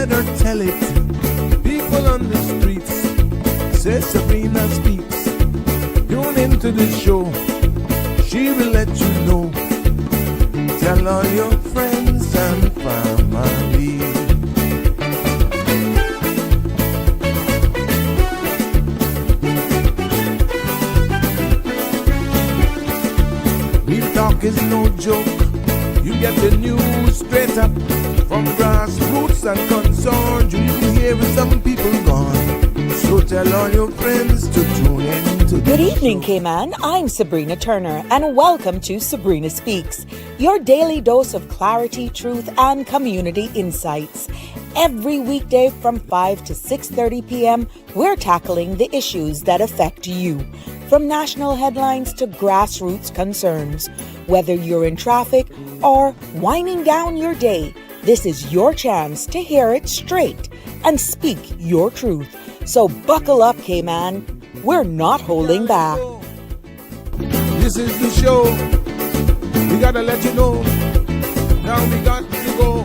let her tell it. People on the streets say Sabrina speaks. Tune into the show, she will let you know. Tell all your friends and family. Real talk is no joke. You get the news straight up from grassroots and concerns. You hear some people gone. So tell all your friends to tune in to Good evening, Cayman. I'm Sabrina Turner, and welcome to Sabrina Speaks, your daily dose of clarity, truth, and community insights. Every weekday from 5 to 6:30 p.m., we're tackling the issues that affect you, from national headlines to grassroots concerns. Whether you're in traffic or winding down your day, this is your chance to hear it straight and speak your truth. So buckle up, Cayman. We're not holding back. This is the show. We gotta let you know. Now we got to go.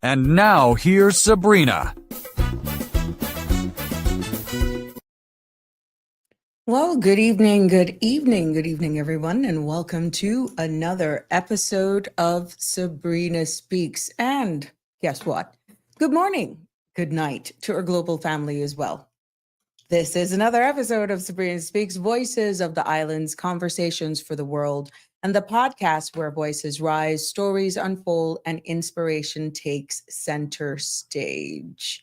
And now here's Sabrina. Well, good evening, everyone, and welcome to another episode of Sabrina Speaks. And guess what? Good morning, good night to our global family as well. This is another episode of Sabrina Speaks, Voices of the Islands, Conversations for the World, and the podcast where voices rise, stories unfold, and inspiration takes center stage.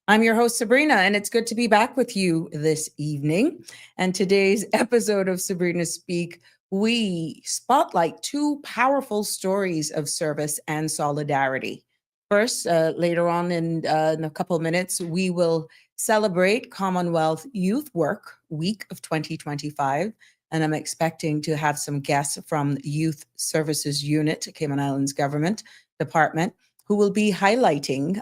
I'm your host, Sabrina, and it's good to be back with you this evening. And today's episode of Sabrina Speak, we spotlight two powerful stories of service and solidarity. First, later on in a couple of minutes, we will celebrate Commonwealth Youth Work Week of 2025. And I'm expecting to have some guests from Youth Services Unit, Cayman Islands Government Department, who will be highlighting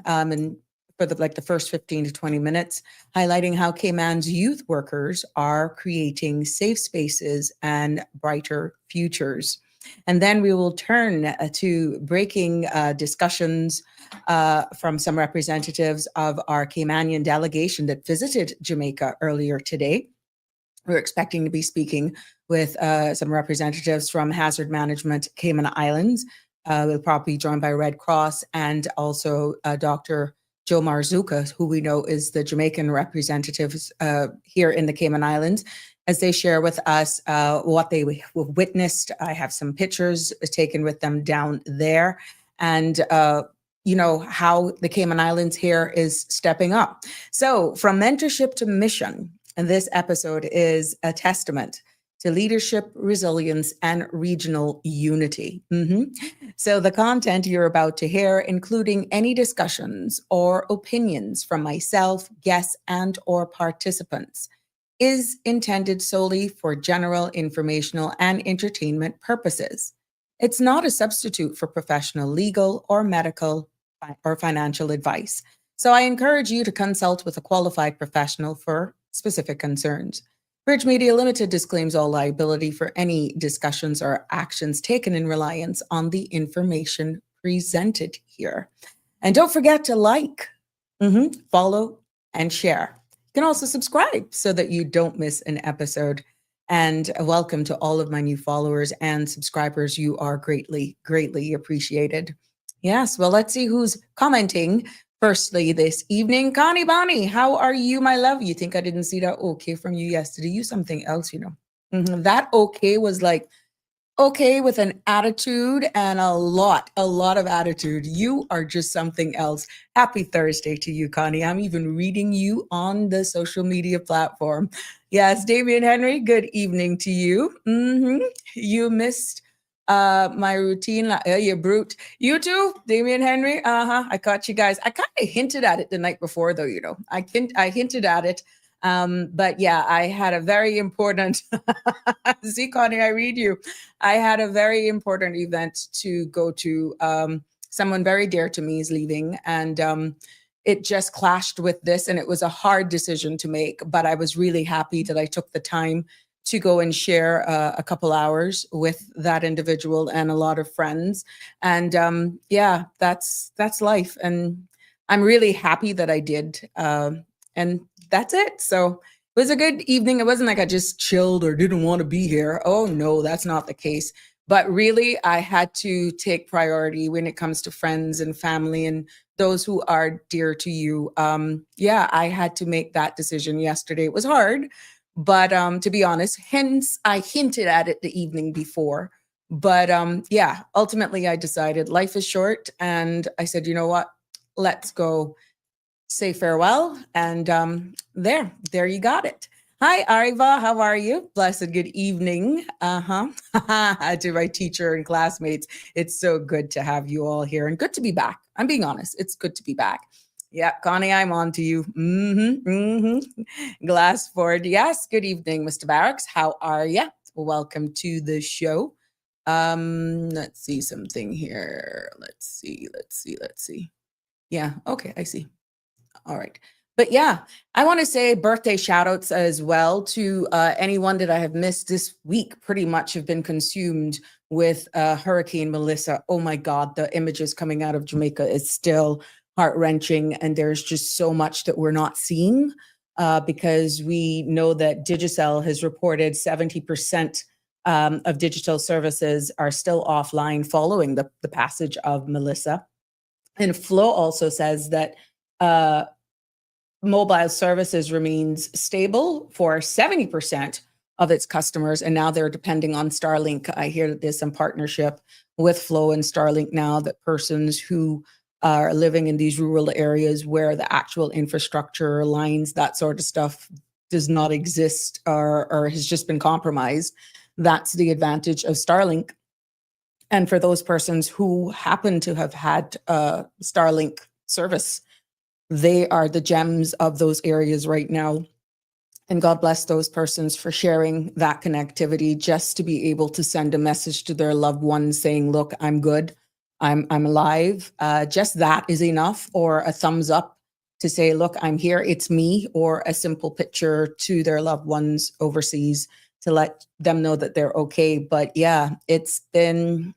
for the first 15 to 20 minutes, highlighting how Cayman's youth workers are creating safe spaces and brighter futures. And then we will turn to breaking discussions from some representatives of our Caymanian delegation that visited Jamaica earlier today. We're expecting to be speaking with some representatives from Hazard Management Cayman Islands. We'll probably be joined by Red Cross and also Dr. Joe Marzouca, who we know is the Jamaican representatives here in the Cayman Islands, as they share with us what they witnessed. I have some pictures taken with them down there, and how the Cayman Islands here is stepping up. So from mentorship to mission, and this episode is a testament to leadership, resilience, and regional unity. So the content you're about to hear, including any discussions or opinions from myself, guests, and or participants, is intended solely for general, informational, and entertainment purposes. It's not a substitute for professional legal or medical or financial advice. So I encourage you to consult with a qualified professional for specific concerns. Bridge Media Limited disclaims all liability for any discussions or actions taken in reliance on the information presented here. And don't forget to like, follow, and share. You can also subscribe so that you don't miss an episode. And welcome to all of my new followers and subscribers. You are greatly, greatly appreciated. Yes, well, let's see who's commenting. Firstly, this evening, Connie Bonnie, how are you, my love? You think I didn't see that okay from you yesterday? You something else, That okay was like, okay with an attitude and a lot of attitude. You are just something else. Happy Thursday to you, Connie. I'm even reading you on the social media platform. Yes, Damian Henry, good evening to you. You missed my routine, you brute. You too, Damian Henry. I caught you guys. I kind of hinted at it the night before, though. I hinted at it. But yeah, I had a very important. See, Connie, I read you. I had a very important event to go to. Someone very dear to me is leaving, and it just clashed with this, and it was a hard decision to make. But I was really happy that I took the time to go and share a couple hours with that individual and a lot of friends. And yeah, that's life. And I'm really happy that I did. And that's it. So it was a good evening. It wasn't like I just chilled or didn't want to be here. Oh, no, that's not the case. But really, I had to take priority when it comes to friends and family and those who are dear to you. Yeah, I had to make that decision yesterday. It was hard, but to be honest, hence I hinted at it the evening before. But yeah, ultimately I decided life is short. And I said, you know what? Let's go say farewell. And there you got it. Hi, Ariva. How are you? Blessed good evening. To my teacher and classmates. It's so good to have you all here and good to be back. I'm being honest. It's good to be back. Yeah, Connie, I'm on to you. Glassford. Yes. Good evening, Mr. Barracks. How are you? Welcome to the show. Let's see something here. Let's see. Yeah. Okay. I see. All right. But yeah, I want to say birthday shout outs as well to anyone that I have missed this week. Pretty much have been consumed with Hurricane Melissa. Oh my God, the images coming out of Jamaica is still heart wrenching. And there's just so much that we're not seeing because we know that Digicel has reported 70% of digital services are still offline following the passage of Melissa. And Flo also says that mobile services remains stable for 70% of its customers, and now they're depending on Starlink. I hear that there's some partnership with Flow and Starlink now that persons who are living in these rural areas where the actual infrastructure lines, that sort of stuff does not exist or has just been compromised. That's the advantage of Starlink. And for those persons who happen to have had Starlink service, they are the gems of those areas right now. And God bless those persons for sharing that connectivity just to be able to send a message to their loved ones saying, look, I'm good, I'm alive. Just that is enough, or a thumbs up to say, look, I'm here, it's me, or a simple picture to their loved ones overseas to let them know that they're okay. But yeah, it's been,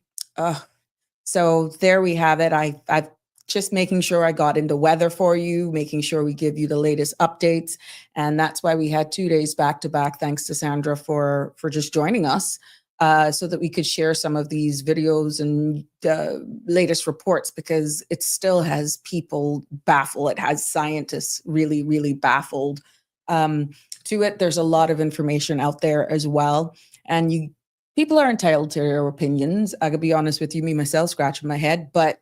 so there we have it. I've just making sure I got into weather for you, making sure we give you the latest updates. And that's why we had 2 days back to back. Thanks to Sandra for just joining us so that we could share some of these videos and latest reports, because it still has people baffled. It has scientists really, really baffled to it. There's a lot of information out there as well. And people are entitled to their opinions. I could be honest with you, me myself scratching my head, but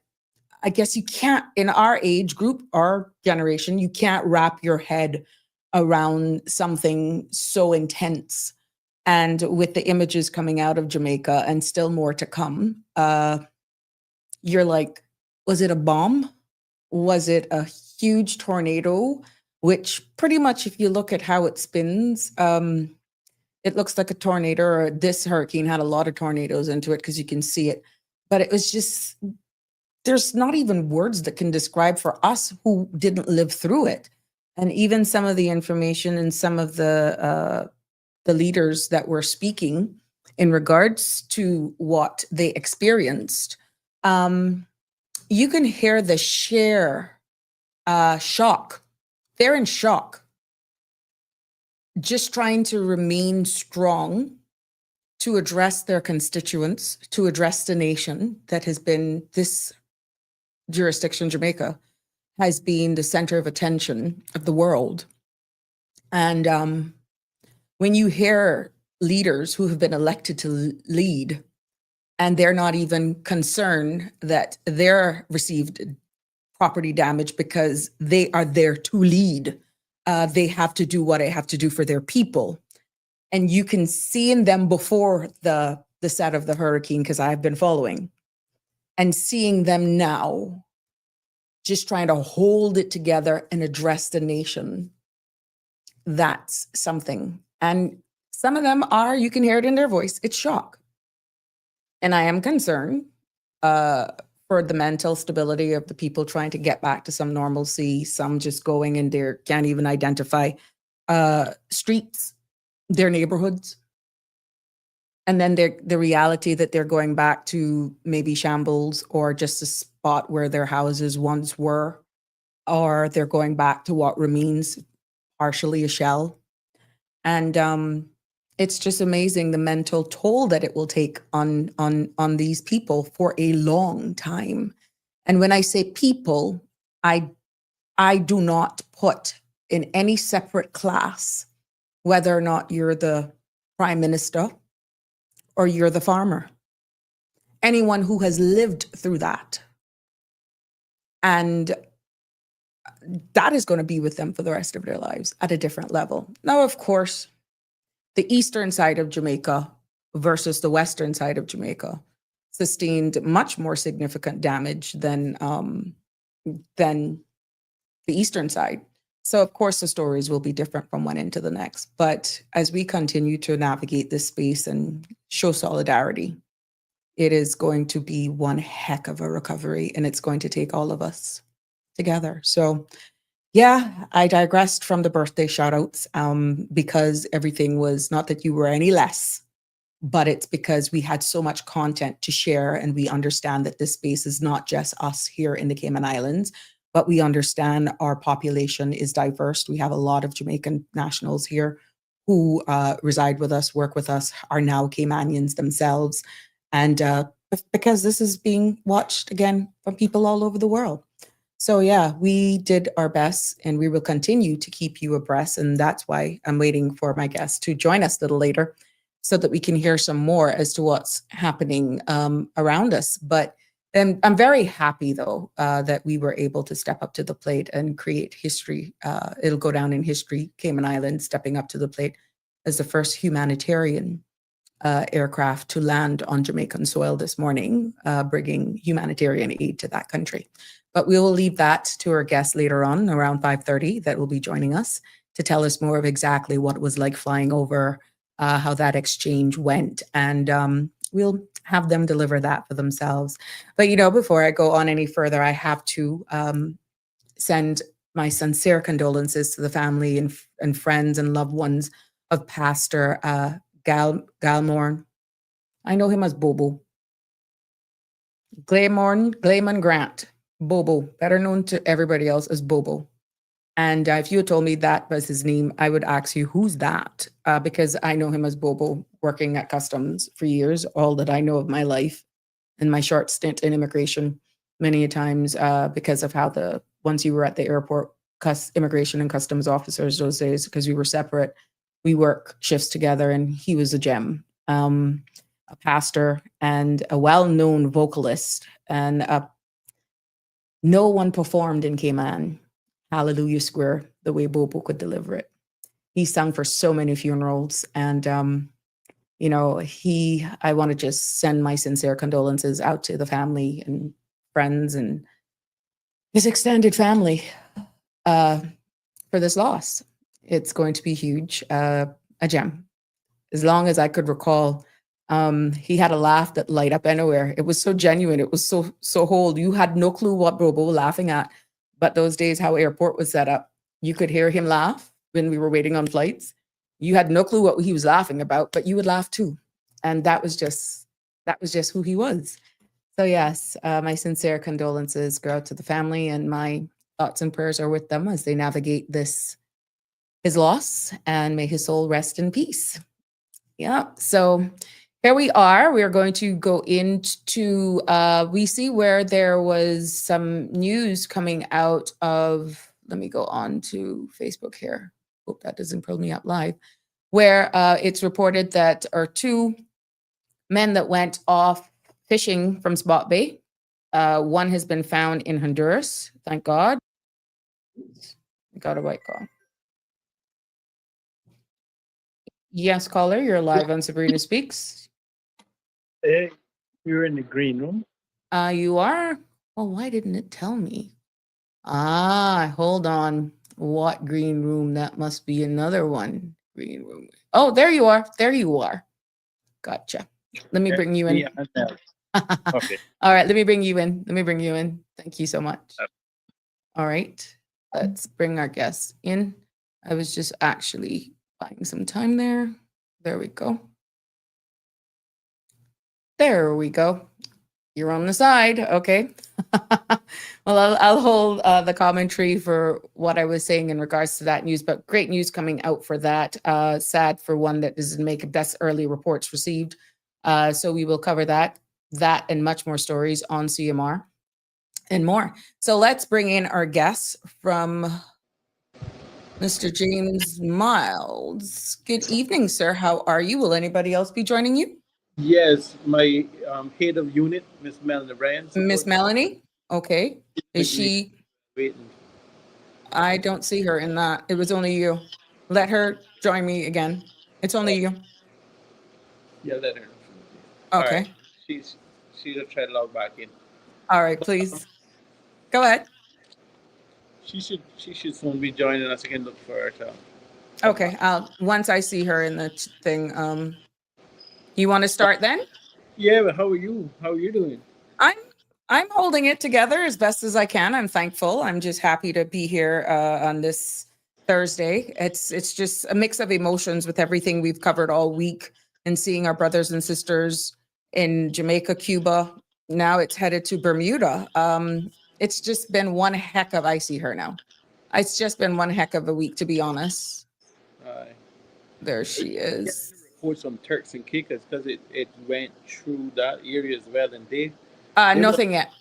I guess you can't, in our age group, our generation, you can't wrap your head around something so intense. And with the images coming out of Jamaica and still more to come, you're like, was it a bomb? Was it a huge tornado? Which pretty much, if you look at how it spins, it looks like a tornado, or this hurricane had a lot of tornadoes into it because you can see it. But it was just, there's not even words that can describe for us who didn't live through it. And even some of the information and some of the leaders that were speaking in regards to what they experienced, you can hear the sheer shock. They're in shock, just trying to remain strong to address their constituents, to address the nation that has been, this jurisdiction, Jamaica, has been the center of attention of the world. And when you hear leaders who have been elected to lead, and they're not even concerned that they're received property damage because they are there to lead, they have to do what they have to do for their people. And you can see in them before the set of the hurricane, because I've been following, and seeing them now just trying to hold it together and address the nation. That's something. And some of them are, you can hear it in their voice, it's shock. And I am concerned for the mental stability of the people trying to get back to some normalcy, some just going and they can't even identify streets, their neighborhoods. And then the reality that they're going back to maybe shambles or just a spot where their houses once were, or they're going back to what remains partially a shell. And it's just amazing the mental toll that it will take on these people for a long time. And when I say people, I do not put in any separate class whether or not you're the prime minister or you're the farmer. Anyone who has lived through that. And that is going to be with them for the rest of their lives at a different level. Now, of course, the eastern side of Jamaica versus the western side of Jamaica sustained much more significant damage than the eastern side. So, of course, the stories will be different from one end to the next. But as we continue to navigate this space and show solidarity, it is going to be one heck of a recovery, and it's going to take all of us together. So, yeah, I digressed from the birthday shout outs because everything was not that you were any less, but it's because we had so much content to share, and we understand that this space is not just us here in the Cayman Islands, but we understand our population is diverse. We have a lot of Jamaican nationals here who reside with us, work with us, are now Caymanians themselves. And because this is being watched again from people all over the world. So yeah, we did our best and we will continue to keep you abreast. And that's why I'm waiting for my guests to join us a little later so that we can hear some more as to what's happening around us. But I'm very happy, though, that we were able to step up to the plate and create history. It'll go down in history, Cayman Islands stepping up to the plate as the first humanitarian aircraft to land on Jamaican soil this morning, bringing humanitarian aid to that country. But we will leave that to our guests later on around 5:30 that will be joining us to tell us more of exactly what it was like flying over, how that exchange went. And we'll have them deliver that for themselves. But, before I go on any further, I have to send my sincere condolences to the family and friends and loved ones of Pastor Galmorn. I know him as Bobo. Glayman Grant. Bobo, better known to everybody else as Bobo. And if you had told me that was his name, I would ask you, who's that? Because I know him as Bobo, working at customs for years, all that I know of my life and my short stint in immigration many a times because of how once you were at the airport, immigration and customs officers those days, because we were separate, we work shifts together, and he was a gem, a pastor and a well-known vocalist. And no one performed in Cayman Hallelujah Square the way Bobo could deliver it. He sang for so many funerals, and I want to just send my sincere condolences out to the family and friends and his extended family for this loss. It's going to be huge, a gem. As long as I could recall, he had a laugh that light up anywhere. It was so genuine. It was so whole. You had no clue what Bobo was laughing at. But those days, how airport was set up, you could hear him laugh when we were waiting on flights. You had no clue what he was laughing about, but you would laugh too. And that was just who he was. So yes, my sincere condolences go out to the family, and my thoughts and prayers are with them as they navigate his loss, and may his soul rest in peace. Yeah. So here we are. We are going to go into, we see where there was some news coming out of, let me go on to Facebook here. Hope that doesn't pull me up live, where it's reported that two men that went off fishing from Spot Bay. One has been found in Honduras, thank God. I got a white call. Yes, caller, you're live on Sabrina Speaks. Hey, you're in the green room. You are? Oh, why didn't it tell me? Hold on. What green room? That must be another one. Green room. Oh, there you are. There you are. Gotcha. Let me bring you in. Okay. All right, let me bring you in. Thank you so much. All right, let's bring our guests in. I was just actually buying some time there. There we go. There we go. You're on the side. Okay. Well, I'll hold the commentary for what I was saying in regards to that news, but great news coming out for that. Sad for one that doesn't make it. Best early reports received. So we will cover that and much more stories on CMR and more. So let's bring in our guests from Mr. James Miles. Good evening, sir. How are you? Will anybody else be joining you? Yes, my head of unit, Miss Melanie Bryan, Miss support Melanie? Okay. Is with me. she? Waiting. I don't see her in that. It was only you. Let her join me again. It's only you. Yeah, let her know. All right, Okay. she'll try to log back in. All right, please. Go ahead. She should soon be joining us. I can look for her to come Okay. back. Once I see her in the thing, you want to start then? Yeah, but how are you? How are you doing? I'm I'm holding it together as best as I can. I'm thankful. I'm just happy to be here on this Thursday. It's just a mix of emotions with everything we've covered all week and seeing our brothers and sisters in Jamaica, Cuba. Now it's headed to Bermuda. It's just been one heck of I see her now. It's just been one heck of a week, to be honest. Uh, There she get is. any reports from Turks and Caicos because it went through that area as well, and they were Nothing yet.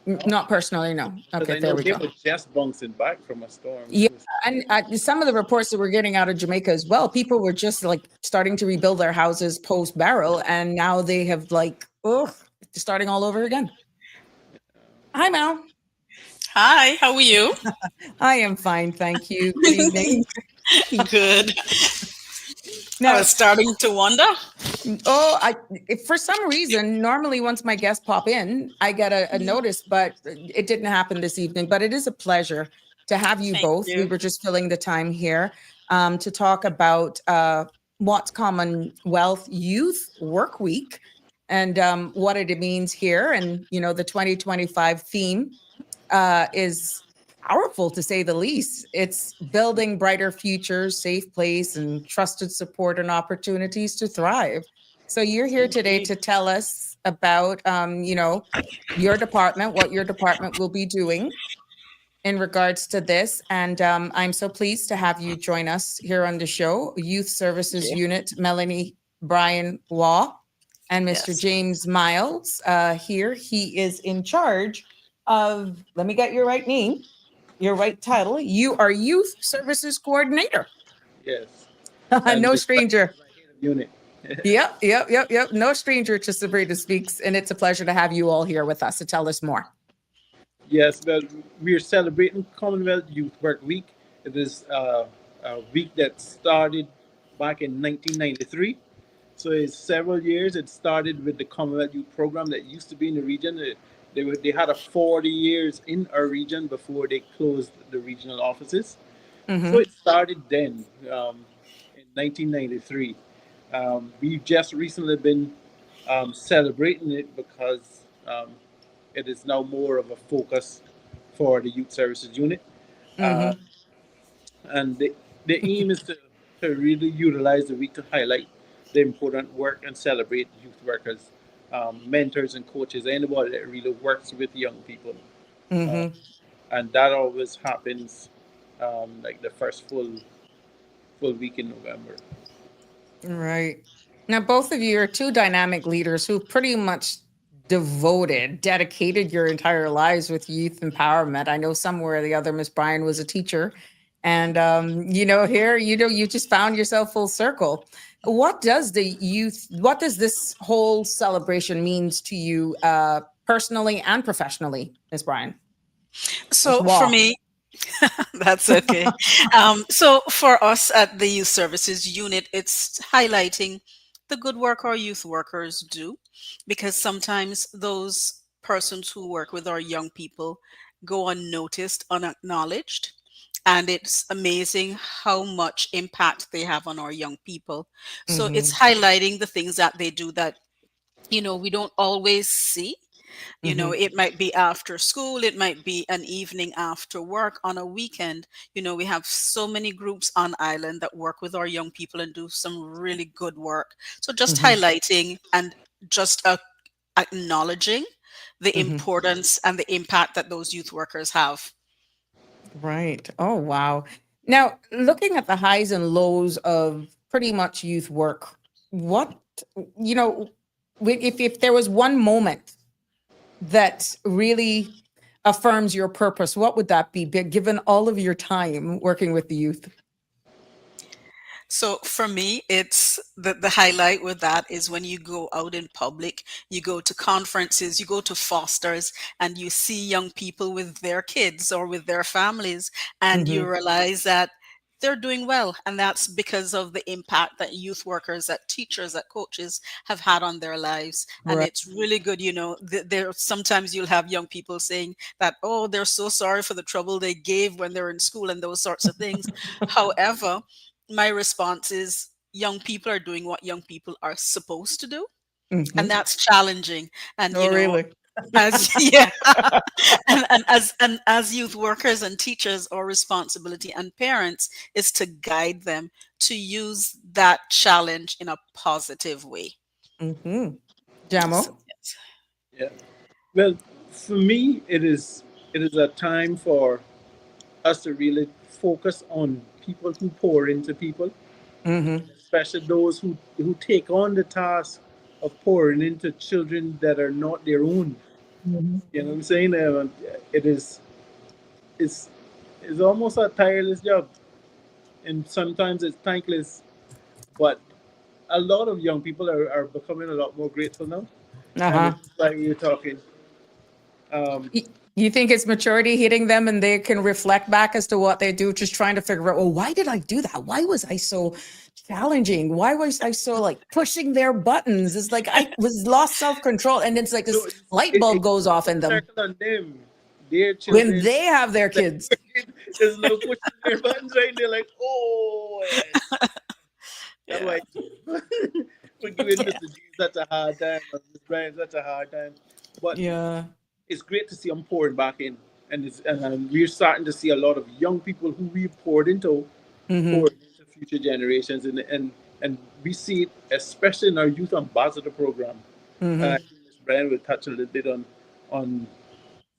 Not personally, no. because Okay, I there know we they go. were just bouncing back from a storm. Yeah, and some of the reports that we're getting out of Jamaica as well, people were just like starting to rebuild their houses post barrel, and now they have like, oh, starting all over again. Hi, Mel. Hi, how are you? I am fine, thank you. Good evening. Good. I Now, was starting to wonder. oh, if for some reason, normally once my guests pop in, I get a notice, but it didn't happen this evening. But it is a pleasure to have you Thank both. We you. were just filling the time here to talk about what's Commonwealth Youth Work Week and what it means here. And, you know, the 2025 theme is powerful to say the least. It's building brighter futures, safe place, and trusted support and opportunities to thrive. So you're here today to tell us about, your department, what your department will be doing in regards to this. And I'm so pleased to have you join us here on the show, Youth Services Yeah. Unit, Melanie Bryan Waugh, and Mr. Yes. James Miles here. He is in charge of, let me get your right name, your right title. You are Youth Services Coordinator. Yes, and No this my stranger. head of unit. Yep. No stranger to Sabrina Speaks. And it's a pleasure to have you all here with us to tell us more. Yes, well, we're celebrating Commonwealth Youth Work Week. It is a week that started back in 1993. So it's several years. It started with the Commonwealth Youth Program that used to be in the region. They had a 40 years in our region before they closed the regional offices. So Mm-hmm. it started then in 1993. We've just recently been celebrating it because it is now more of a focus for the youth services unit. Uh, Mm-hmm. and the aim is to really utilize the week to highlight the important work and celebrate youth workers, mentors, and coaches, anybody that really works with young people. Uh, Mm-hmm. and that always happens like the first full week in November. Right. Now, both of you are two dynamic leaders who pretty much dedicated your entire lives with youth empowerment. I know somewhere or the other, Miss Bryan was a teacher. And, here, you just found yourself full circle. What does what does this whole celebration means to you personally and professionally, Miss Bryan? Miss So for Waugh. me, that's okay. So for us at the Youth Services Unit, it's highlighting the good work our youth workers do, because sometimes those persons who work with our young people go unnoticed, unacknowledged. And it's amazing how much impact they have on our young people. So it's Mm-hmm. highlighting the things that they do that, we don't always see. Mm-hmm. It might be after school, it might be an evening after work, on a weekend. We have so many groups on island that work with our young people and do some really good work. So just Mm-hmm. highlighting and just acknowledging the Hmm. importance and the impact that those youth workers have. Right. Oh, wow. Now, looking at the highs and lows of pretty much youth work, what, you know, if there was one moment that really affirms your purpose, what would that be, given all of your time working with the youth? So for me, it's the highlight with that is when you go out in public, you go to conferences, you go to fosters, and you see young people with their kids or with their families, and you Hmm. realize that they're doing well. And that's because of the impact that youth workers, that teachers, that coaches have had on their lives. And Right. it's really good, there sometimes you'll have young people saying that, oh, they're so sorry for the trouble they gave when they're in school and those sorts of things. However, my response is young people are doing what young people are supposed to do, and Hmm. that's challenging. And Oh, really? as yeah, and as youth workers and teachers, our responsibility and parents is to guide them to use that challenge in a positive way. Hmm. So Jamo? yes. Yeah. Well, for me, it is a time for us to really focus on people who pour into people, Hmm. especially those who take on the task of pouring into children that are not their own. Hmm. You know what I'm saying? It is it's it's almost a tireless job, and sometimes it's thankless. But a lot of young people are becoming a lot more grateful now, and Uh-huh. it's like we were talking. Um, You think it's maturity hitting them and they can reflect back as to what they do, just trying to figure out, well, why did I do that? Why was I so challenging? Why was I so like pushing their buttons? It's like I was lost self-control. And it's like so this light it bulb goes goes off full in them circle on them, their when children. they have their kids. There's no pushing their buttons right. They're like, oh yes, that's Yeah. why we're giving Yeah. Mr. G such a hard time, or Miss Brian such a hard time. But Yeah. it's great to see them pouring back in, and we're starting to see a lot of young people who we poured into Mm-hmm. pouring into future generations, and we see it especially in our youth ambassador program. I Mm-hmm. think Ms. Brian will touch a little bit on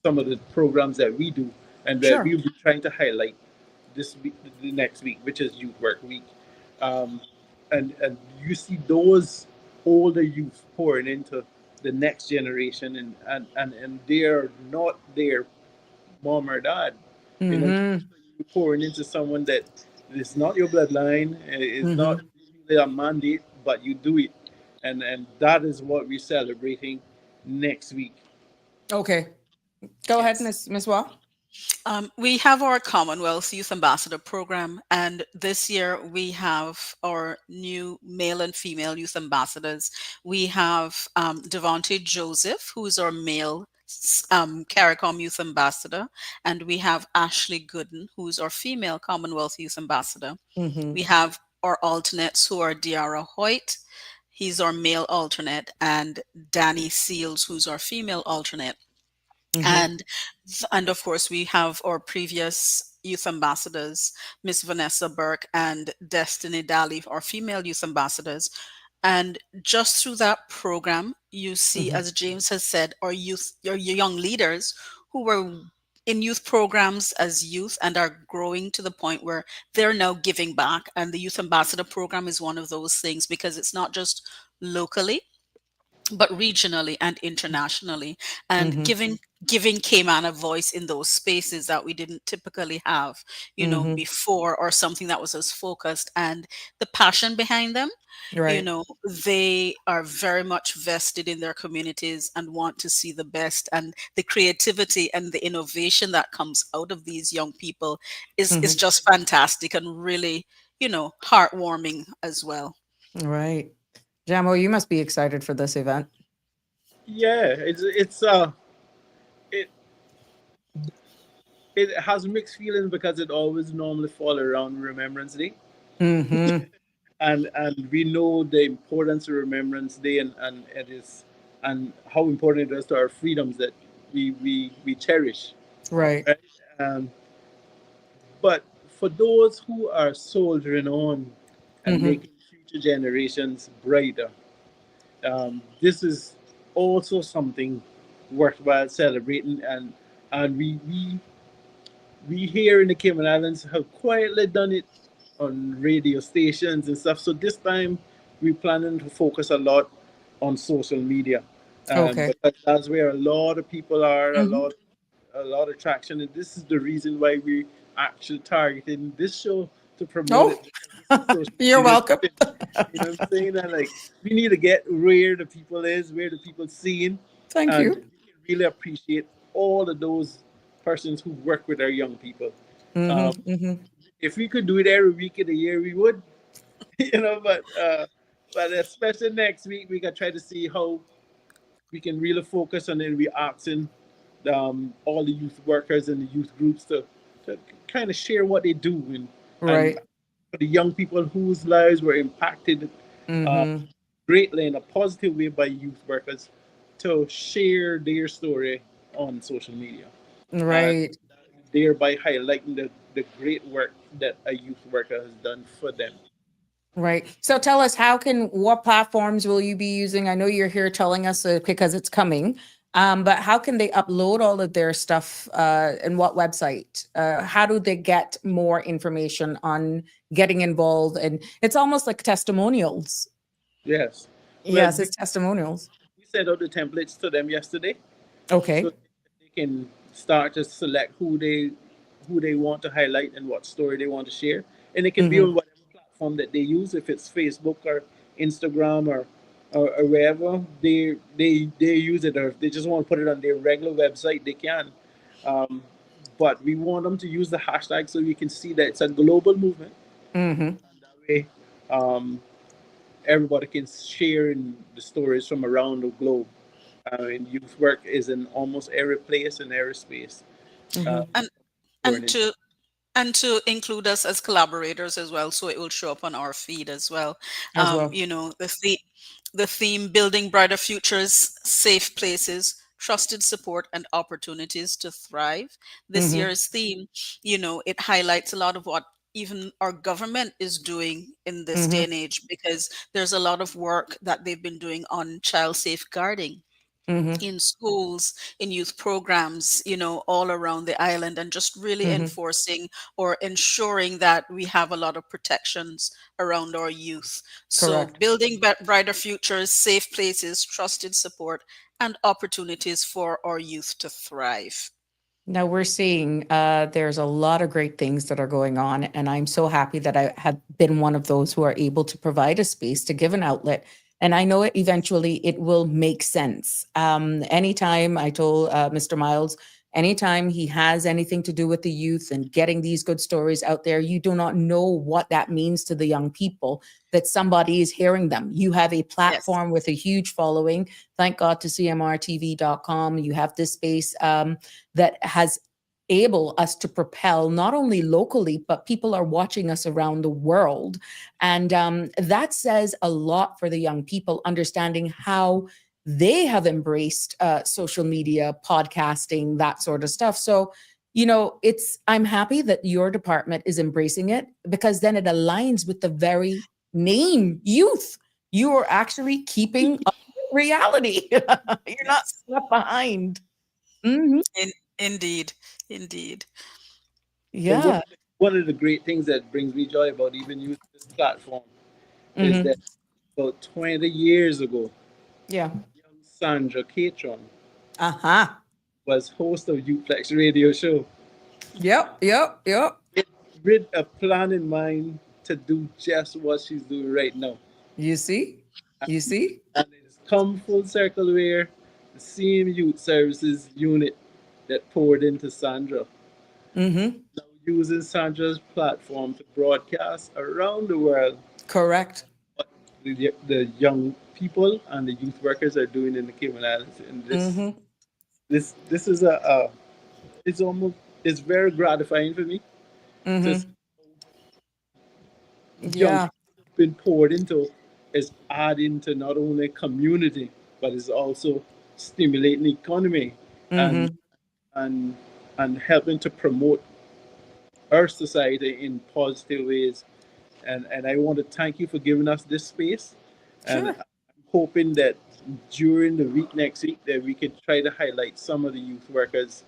some of the programs that we do and that Sure. we'll be trying to highlight this week, the next week, which is Youth Work Week. Um, and you see those older youth pouring into the next generation, and they're not their mom or dad. You know, Mm-hmm. you're pouring into someone that is not your bloodline, is not Mm-hmm. really a mandate, but you do it, and that is what we're celebrating next week. Okay. Go ahead, Yes. Miss Wah. We have our Commonwealth Youth Ambassador program, and this year we have our new male and female youth ambassadors. We have Devonte Joseph, who's our male CARICOM Youth Ambassador, and we have Ashley Gooden, who's our female Commonwealth Youth Ambassador. Mm-hmm. We have our alternates who are Diara Hoyt, he's our male alternate, and Danny Seals, who's our female alternate. Mm-hmm. And of course we have our previous youth ambassadors, Miss Vanessa Burke and Destiny Daly, our female youth ambassadors. And just through that program you see, Mm-hmm. as James has said, our youth, your young leaders who were in youth programs as youth and are growing to the point where they're now giving back. And the youth ambassador program is one of those things, because it's not just locally but regionally and internationally, and Mm-hmm. giving Cayman a voice in those spaces that we didn't typically have, Mm-hmm. before, or something that was as focused. And the passion behind them, Right. they are very much vested in their communities and want to see the best, and the creativity and the innovation that comes out of these young people is Mm-hmm. just fantastic and really, heartwarming as well. Right. Jamo, you must be excited for this event. Yeah, it it has mixed feelings because it always normally fall around Remembrance Day, Mm-hmm. and we know the importance of Remembrance Day, and it is, and how important it is to our freedoms that we cherish, Right. right? Um, but for those who are soldiering on and Mm-hmm. making future generations brighter, this is also something worthwhile celebrating, and we here in the Cayman Islands have quietly done it on radio stations and stuff. So this time we're planning to focus a lot on social media, Okay. because that's where a lot of people are, Mhm. a lot of traction, and this is the reason why we actually targeting this show to promote Oh, it, because this is social you're media welcome. driven. You know what I'm saying? And like we need to get where the people is, where the people seeing, Thank and we you. can really appreciate all of those persons who work with our young people. Hmm. Um, Hmm. if we could do it every week of the year, we would, you know. But especially next week, we can try to see how we can really focus on it. We asking all the youth workers and the youth groups to kind of share what they do, and Right. for the young people whose lives were impacted uh, Hmm. greatly in a positive way by youth workers, to share their story on social media, uh, Right. thereby highlighting the great work that a youth worker has done for them. Right. So tell us, what platforms will you be using? I know you're here telling us because it's coming, but how can they upload all of their stuff and what website? How do they get more information on getting involved? And it's almost like testimonials. Yes. Well, Yes, it's testimonials. we sent out the templates to them yesterday, so Okay. they can start to select who they want to highlight and what story they want to share, and it can be Mm-hmm. on whatever platform that they use. If it's Facebook or Instagram or wherever they use it, or if they just want to put it on their regular website, they can. Um, but we want them to use the hashtag so we can see that it's a global movement. Mm-hmm. That way, um, everybody can share in the stories from around the globe. And youth work is in almost every place and every space. Uh, Mm-hmm. and pouring and in. to include us as collaborators as well, so it will show up on our feed as well. As well. The theme building brighter futures, safe places, trusted support, and opportunities to thrive. This Mm-hmm. year's theme, it highlights a lot of what even our government is doing in this day Mm-hmm. and age, because there's a lot of work that they've been doing on child safeguarding Mm-hmm. in schools, in youth programs, all around the island, and just really Mm-hmm. enforcing or ensuring that we have a lot of protections around our youth. So, Correct. building brighter futures, safe places, trusted support, and opportunities for our youth to thrive. Now we're seeing there's a lot of great things that are going on, and I'm so happy that I have been one of those who are able to provide a space to give an outlet. And I know eventually it will make sense. Anytime I told Mr. Miles, anytime he has anything to do with the youth and getting these good stories out there, you do not know what that means to the young people that somebody is hearing them. You have a Yes. platform with a huge following. Thank God to CMRTV.com. You have this space. That has able us to propel not only locally, but people are watching us around the world. And that says a lot for the young people, understanding how they have embraced social media, podcasting, that sort of stuff. So, I'm happy that your department is embracing it, because then it aligns with the very name youth. You are actually keeping up with reality. You're not Yes. left behind. Mhm. In, indeed. Indeed. And Yeah. one of the great things that brings me joy about even using this platform is Mhm. that about 20 years ago, Yeah. young Sandra Catron Uh-huh. was host of Uplex radio show Yep, yep, yep. with a plan in mind to do just what she's doing right now. You see? You see? And it has come full circle where the same youth services unit that poured into Sandra Mhm. now using Sandra's platform to broadcast around the world Correct. what the young people and the youth workers are doing in the Cayman Islands. And Mhm. this is it's almost it's very gratifying for me to see Mhm. young Yeah. people been poured into is adding to not only community but is also stimulating the economy and Mhm. and and helping to promote our society in positive ways. And I want to thank you for giving us this space. And Sure. I'm hoping that during the week next week that we could try to highlight some of the youth workers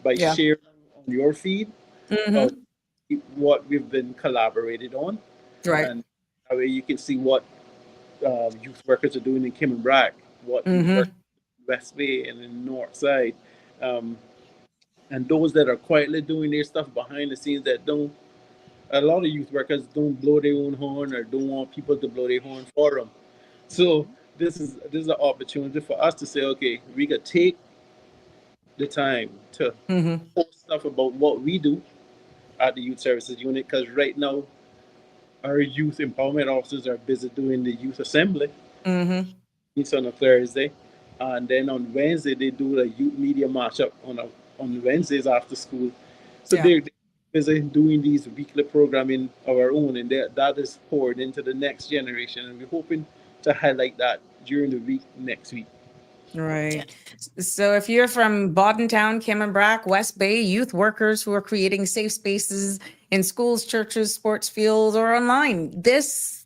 by Yeah. sharing on your feed of Mm-hmm. what we've been collaborated on, Right. and that way you can see what youth workers are doing in Cayman, what youth workers Mm-hmm. in West Bay and in the North Side, um, and those that are quietly doing their stuff behind the scenes that don't. A lot of youth workers don't blow their own horn or don't want people to blow their horn for them. So this is an opportunity for us to say, okay, we could take the time to Mm-hmm. post stuff about what we do at the youth services unit, because right now our youth empowerment officers are busy doing the youth assembly. Mm-hmm. It's on a Thursday, and then on Wednesday they do a youth media matchup on Wednesdays after school. So Yeah. they're busy doing these weekly programming of our own, and that is poured into the next generation, and we're hoping to highlight that during the week next week. Right. So if you're from Town, Cayman, West Bay, youth workers who are creating safe spaces in schools, churches, sports fields, or online, this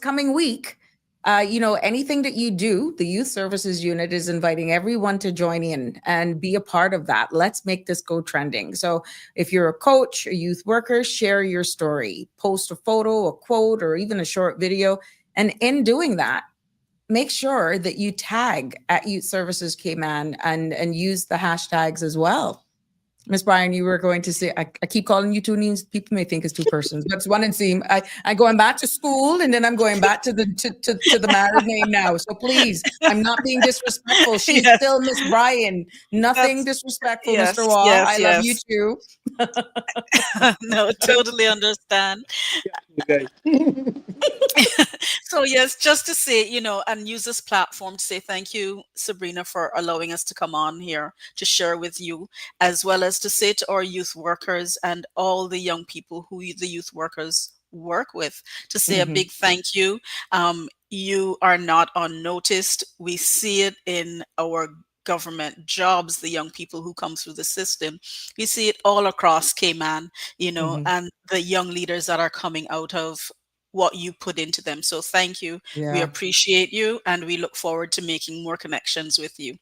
coming week, anything that you do, the Youth Services Unit is inviting everyone to join in and be a part of that. Let's make this go trending. So if you're a coach, a youth worker, share your story, post a photo, a quote, or even a short video. And in doing that, make sure that you tag at Youth Services Cayman and use the hashtags as well. Miss Brian, you were going to say, I keep calling you two names. People may think it's two persons, but it's one and same. I'm going back to school and then I'm going back to the married name now. So please, I'm not being disrespectful. She's Yes. still Miss Brian. Nothing That's disrespectful, yes, Mr. Wall. yes, I love you yes. too. No, totally understand. Okay. So yes, just to say, and use this platform to say thank you, Sabrina, for allowing us to come on here to share with you, as well as to say to our youth workers and all the young people who the youth workers work with, to say a Mhm. big thank you. You are not unnoticed. We see it in our government jobs, the young people who come through the system. We see it all across Cayman, Mhm. and the young leaders that are coming out of what you put into them. So thank you. We Yeah. appreciate you and we look forward to making more connections with you.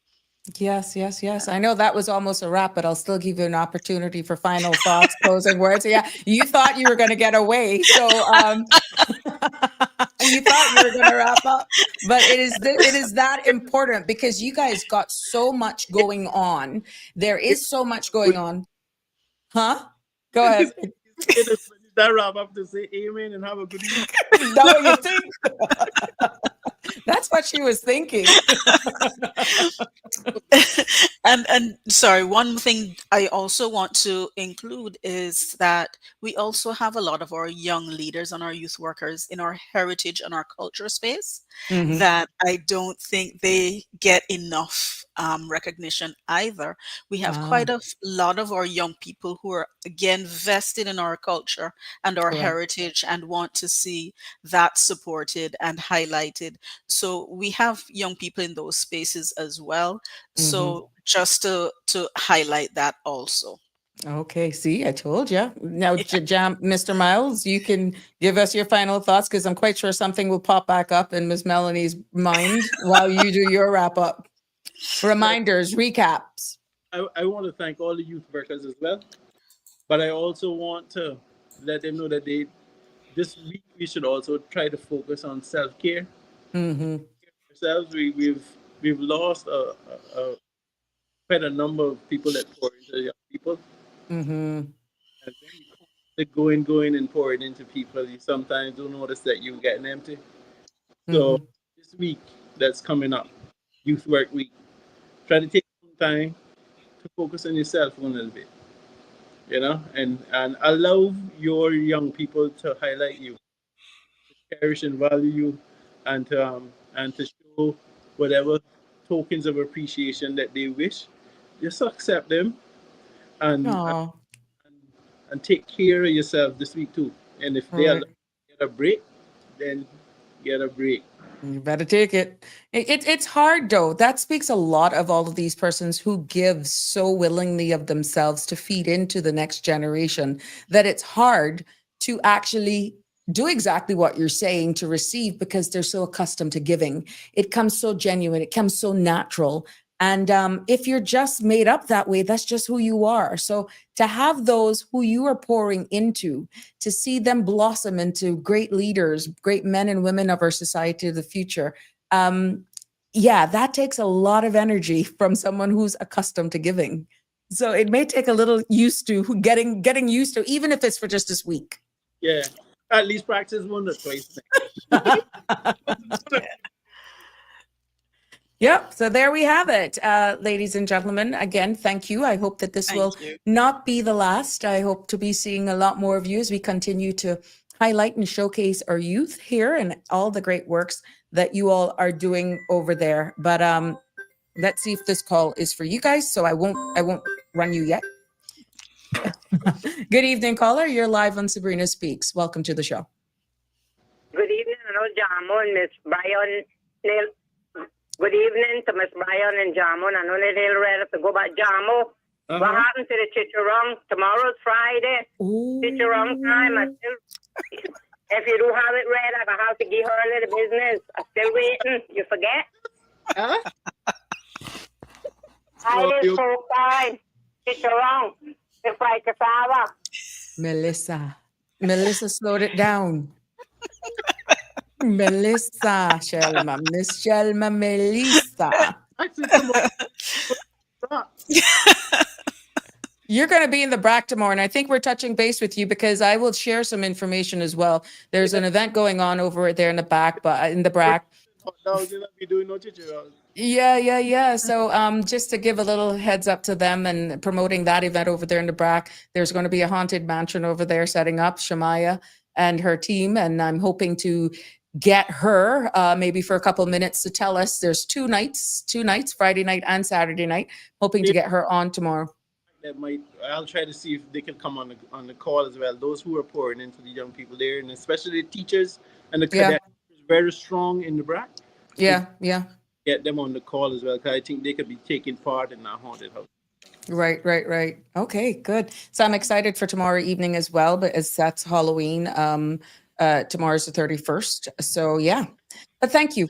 Yes, yes, yes. I know that was almost a wrap, but I'll still give you an opportunity for final thoughts, closing words. Yeah, you thought you were going to get away, so you thought you were going to wrap up, but it is that important because you guys got so much going on. There is so much going on, huh? Go ahead. It is that wrap up to say amen and have a good week. Is that what you think? That's what she was thinking. And sorry, one thing I also want to include is that we also have a lot of our young leaders and our youth workers in our heritage and our culture space Mhm. that I don't think they get enough recognition either. We have Ah, quite a lot of our young people who are again vested in our culture and our correct. heritage and want to see that supported and highlighted. So we have young people in those spaces as well. Mhm. So just to highlight that also. Okay, see, I told you. Now, Jam, Mr. Miles, you can give us your final thoughts because I'm quite sure something will pop back up in Miss Melanie's mind while you do your wrap up. Reminders, recaps. I want to thank all the youth workers as well, but I also want to let them know that this week we should also try to focus on self care Mm-hmm. ourselves. We've lost quite a number of people that pour into young people, Mm-hmm. and when you constantly going and pouring into people, you sometimes don't notice that you're getting empty. So Mm-hmm. this week that's coming up, Youth Work Week, try to take some time to focus on yourself a little bit, and allow your young people to highlight you, cherish and value you, and to show whatever tokens of appreciation that they wish. Just accept them and and, Oh, and take care of yourself this week too. And if they are right. get a break, then get a break. You better take it. It's hard though. That speaks a lot of all of these persons who give so willingly of themselves to feed into the next generation that it's hard to actually do exactly what you're saying to receive because they're so accustomed to giving. It comes so genuine, it comes so natural. And if you're just made up that way, that's just who you are. So to have those who you are pouring into, to see them blossom into great leaders, great men and women of our society of the future, yeah, that takes a lot of energy from someone who's accustomed to giving. So it may take a little used to getting used to, even if it's for just this week. Yeah, at least practice one or twice. Yep. So there we have it, ladies and gentlemen. Again, thank you. I hope that this Thank will you. not be the last. I hope to be seeing a lot more of you as we continue to highlight and showcase our youth here and all the great works that you all are doing over there. But let's see if this call is for you guys. So I won't run you yet. Good evening, caller. You're live on Sabrina Speaks. Welcome to the show. Good evening, Jamo and Miss Brian. Good evening to Miss Brian and Jamo. I know they're ready to go back. Jamo, what happened to the chicharron? Tomorrow's Friday. Chicharron time. If you do have it ready, I have to give her a little business. I'm still waiting. You forget? I is so fine. Chicharron. The fried cassava. Melissa, slowed it down. Melissa, Shelma, Miss Shelma, Melissa. You're going to be in the BRAC tomorrow, and I think we're touching base with you because I will share some information as well. There's an event going on over there in the back, but in the BRAC. Yeah. So just to give a little heads up to them and promoting that event over there in the BRAC, there's going to be a haunted mansion over there setting up, Shamaya and her team, and I'm hoping to get her maybe for a couple of minutes to tell us. There's two nights, Friday night and Saturday night, hoping to get her on tomorrow. I'll try to see if they can come on the call as well. Those who are pouring into the young people there, and especially the teachers and the cadets, very strong in the BRAC. Yeah. Get them on the call as well, because I think they could be taking part in that haunted house. Right. Okay, good. So I'm excited for tomorrow evening as well, but as that's Halloween. Tomorrow's the 31st. So yeah, but thank you.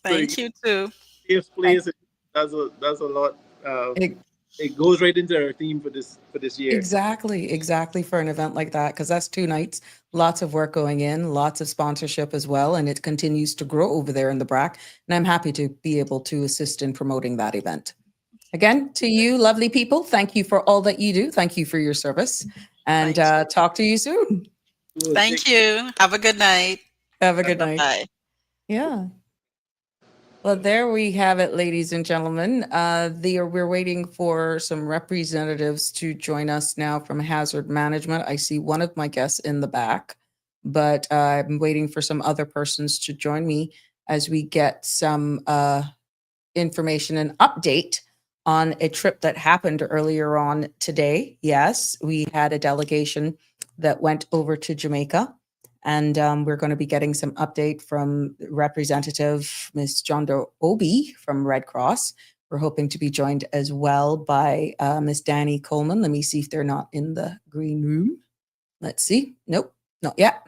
Thank you too. Yes, please. That's a lot. It goes right into our theme for this year. Exactly for an event like that, because that's 2 nights, lots of work going in, lots of sponsorship as well, and it continues to grow over there in the BRAC. And I'm happy to be able to assist in promoting that event. Again, to you, lovely people, thank you for all that you do. Thank you for your service, and talk to you soon. Thank you. Have a good night. Have a good night. Bye. Yeah. Well, there we have it, ladies and gentlemen. We're waiting for some representatives to join us now from Hazard Management. I see one of my guests in the back, but I'm waiting for some other persons to join me as we get some information and update on a trip that happened earlier on today. Yes, we had a delegation that went over to Jamaica. And we're going to be getting some update from Representative Ms. John Doe Obi from Red Cross. We're hoping to be joined as well by Ms. Danny Coleman. Let me see if they're not in the green room. Let's see. Nope, not yet.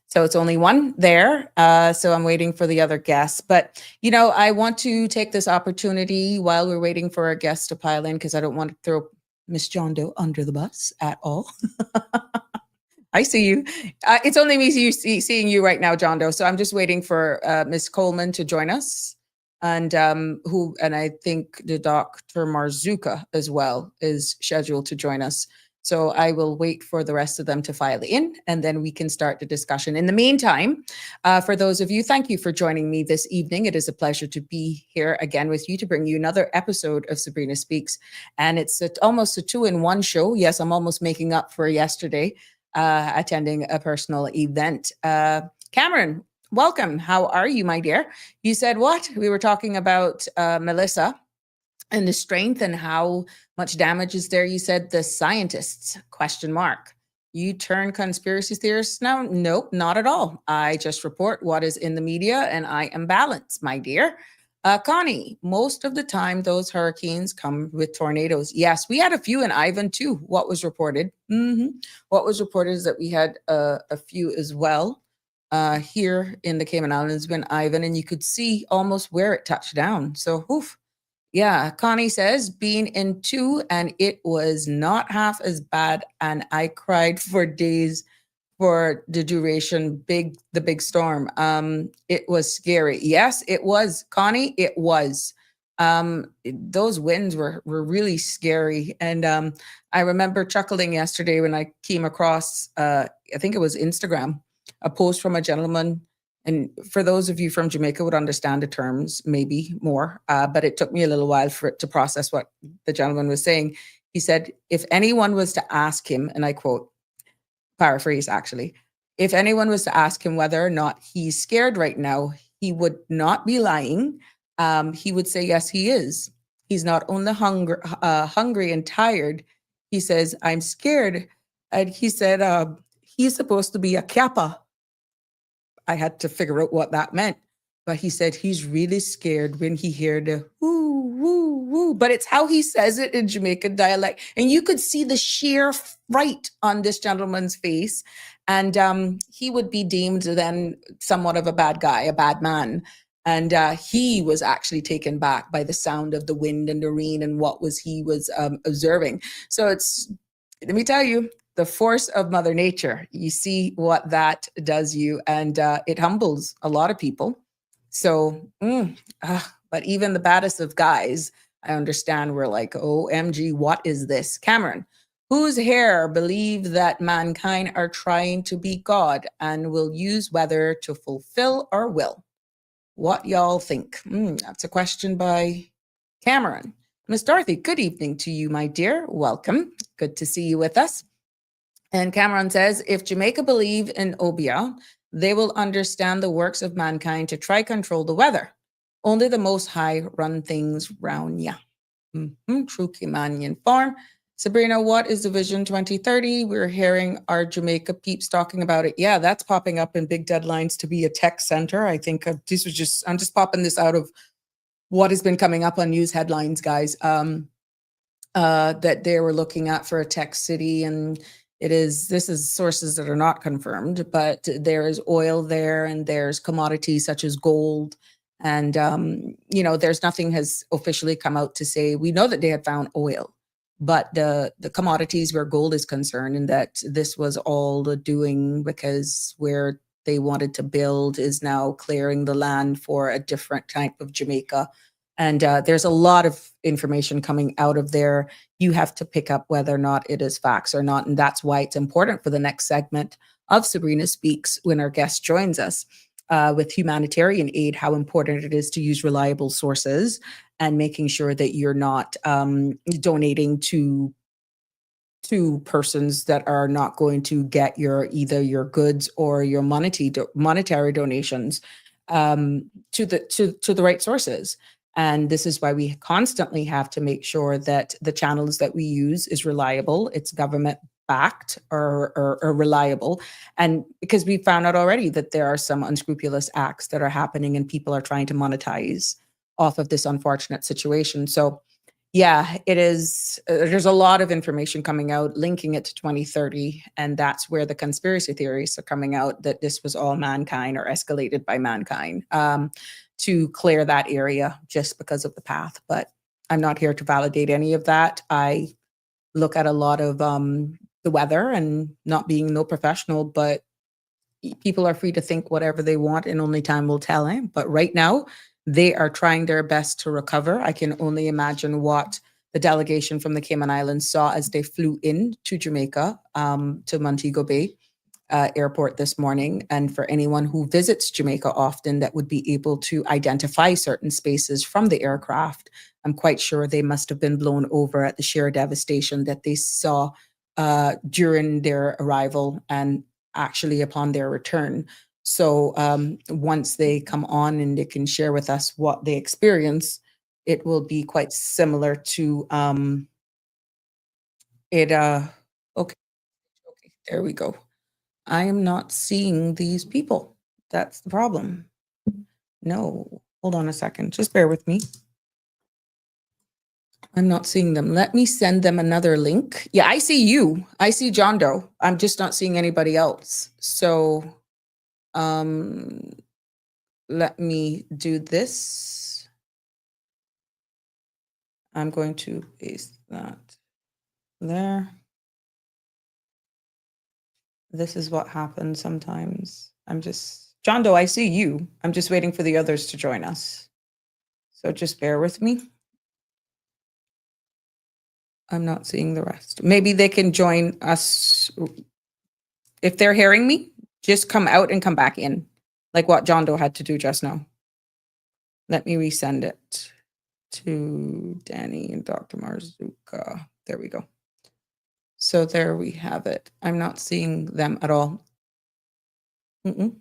So it's only one there. So I'm waiting for the other guests. But, I want to take this opportunity while we're waiting for our guests to pile in, because I don't want to throw Ms. John Doe under the bus at all. I see you. It's only me seeing you right now, John Doe. So I'm just waiting for Ms. Coleman to join us, and I think the Dr. Marzouca as well is scheduled to join us. So I will wait for the rest of them to file in, and then we can start the discussion. In the meantime, for those of you, thank you for joining me this evening. It is a pleasure to be here again with you to bring you another episode of Sabrina Speaks. And it's almost a 2-in-1 show. Yes, I'm almost making up for yesterday. Attending a personal event. Cameron, welcome. How are you, my dear? You said what? We were talking about Melissa and the strength and how much damage is there. You said the scientists, ? You turn conspiracy theorists now? Nope, not at all. I just report what is in the media and I am balanced, my dear. Connie, most of the time those hurricanes come with tornadoes. Yes, we had a few in Ivan too. What was reported? What was reported is that we had a few as well here in the Cayman Islands when Ivan, and you could see almost where it touched down. So, oof. Yeah, Connie says, being in two and it was not half as bad. And I cried for days for the duration, the big storm. It was scary. Yes, it was, Connie, it was. Those winds were really scary. And I remember chuckling yesterday when I came across, I think it was Instagram, a post from a gentleman. And for those of you from Jamaica would understand the terms maybe more, but it took me a little while for it to process what the gentleman was saying. He said, if anyone was to ask him, and I quote, paraphrase actually, if anyone was to ask him whether or not he's scared right now, he would not be lying. He would say, yes, he is. He's not only hungry and tired. He says, I'm scared. And he said, he's supposed to be a kappa. I had to figure out what that meant. But he said he's really scared when he heard the woo, woo, woo. But it's how he says it in Jamaican dialect. And you could see the sheer fright on this gentleman's face. And he would be deemed then somewhat of a bad guy, a bad man. And he was actually taken back by the sound of the wind and the rain and what he was observing. So let me tell you, the force of Mother Nature. You see what that does you, and it humbles a lot of people. So, but even the baddest of guys, I understand we're like, OMG, what is this? Cameron, whose hair believe that mankind are trying to be God and will use weather to fulfill our will. What y'all think? That's a question by Cameron. Miss Dorothy, good evening to you, my dear. Welcome. Good to see you with us. And Cameron says, if Jamaica believe in Obia, they will understand the works of mankind to try control the weather. Only the Most High run things round ya. True Caymanian farm. Sabrina, what is the Vision 2030? We're hearing our Jamaica peeps talking about it. Yeah, that's popping up in big deadlines to be a tech center. I think I'm just popping this out of what has been coming up on news headlines, guys, that they were looking at for a tech city. And this is sources that are not confirmed, but there is oil there and there's commodities such as gold. And, there's nothing has officially come out to say, we know that they had found oil, but the commodities where gold is concerned, and that this was all the doing because where they wanted to build is now clearing the land for a different type of Jamaica. And there's a lot of information coming out of there. You have to pick up whether or not it is facts or not. And that's why it's important for the next segment of Sabrina Speaks when our guest joins us with humanitarian aid, how important it is to use reliable sources and making sure that you're not donating to persons that are not going to get either your goods or your monetary donations to the right sources. And this is why we constantly have to make sure that the channels that we use is reliable, it's government backed or reliable. And because we found out already that there are some unscrupulous acts that are happening and people are trying to monetize off of this unfortunate situation. So yeah, it is. There's a lot of information coming out linking it to 2030. And that's where the conspiracy theories are coming out, that this was all mankind or escalated by mankind to clear that area just because of the path. But I'm not here to validate any of that. I look at a lot of the weather and not being no professional, but people are free to think whatever they want and only time will tell. But right now, they are trying their best to recover. I can only imagine what the delegation from the Cayman Islands saw as they flew in to Jamaica, to Montego Bay airport this morning. And for anyone who visits Jamaica often, that would be able to identify certain spaces from the aircraft, I'm quite sure they must have been blown over at the sheer devastation that they saw during their arrival and actually upon their return. So once they come on and they can share with us what they experience, it will be quite similar to okay, there we go. I am not seeing these people. That's the problem. No, Hold on a second. Just bear with me. I'm not seeing them. Let me send them another link. Yeah, I see you. I see John Doe. I'm just not seeing anybody else. So let me do this. I'm going to paste that there. This is what happens sometimes. John Doe, I see you. I'm just waiting for the others to join us. So just bear with me. I'm not seeing the rest. Maybe they can join us. If they're hearing me, just come out and come back in, like what John Doe had to do just now. Let me resend it to Danny and Dr. Marzouca. There we go. So there we have it. I'm not seeing them at all. Nope.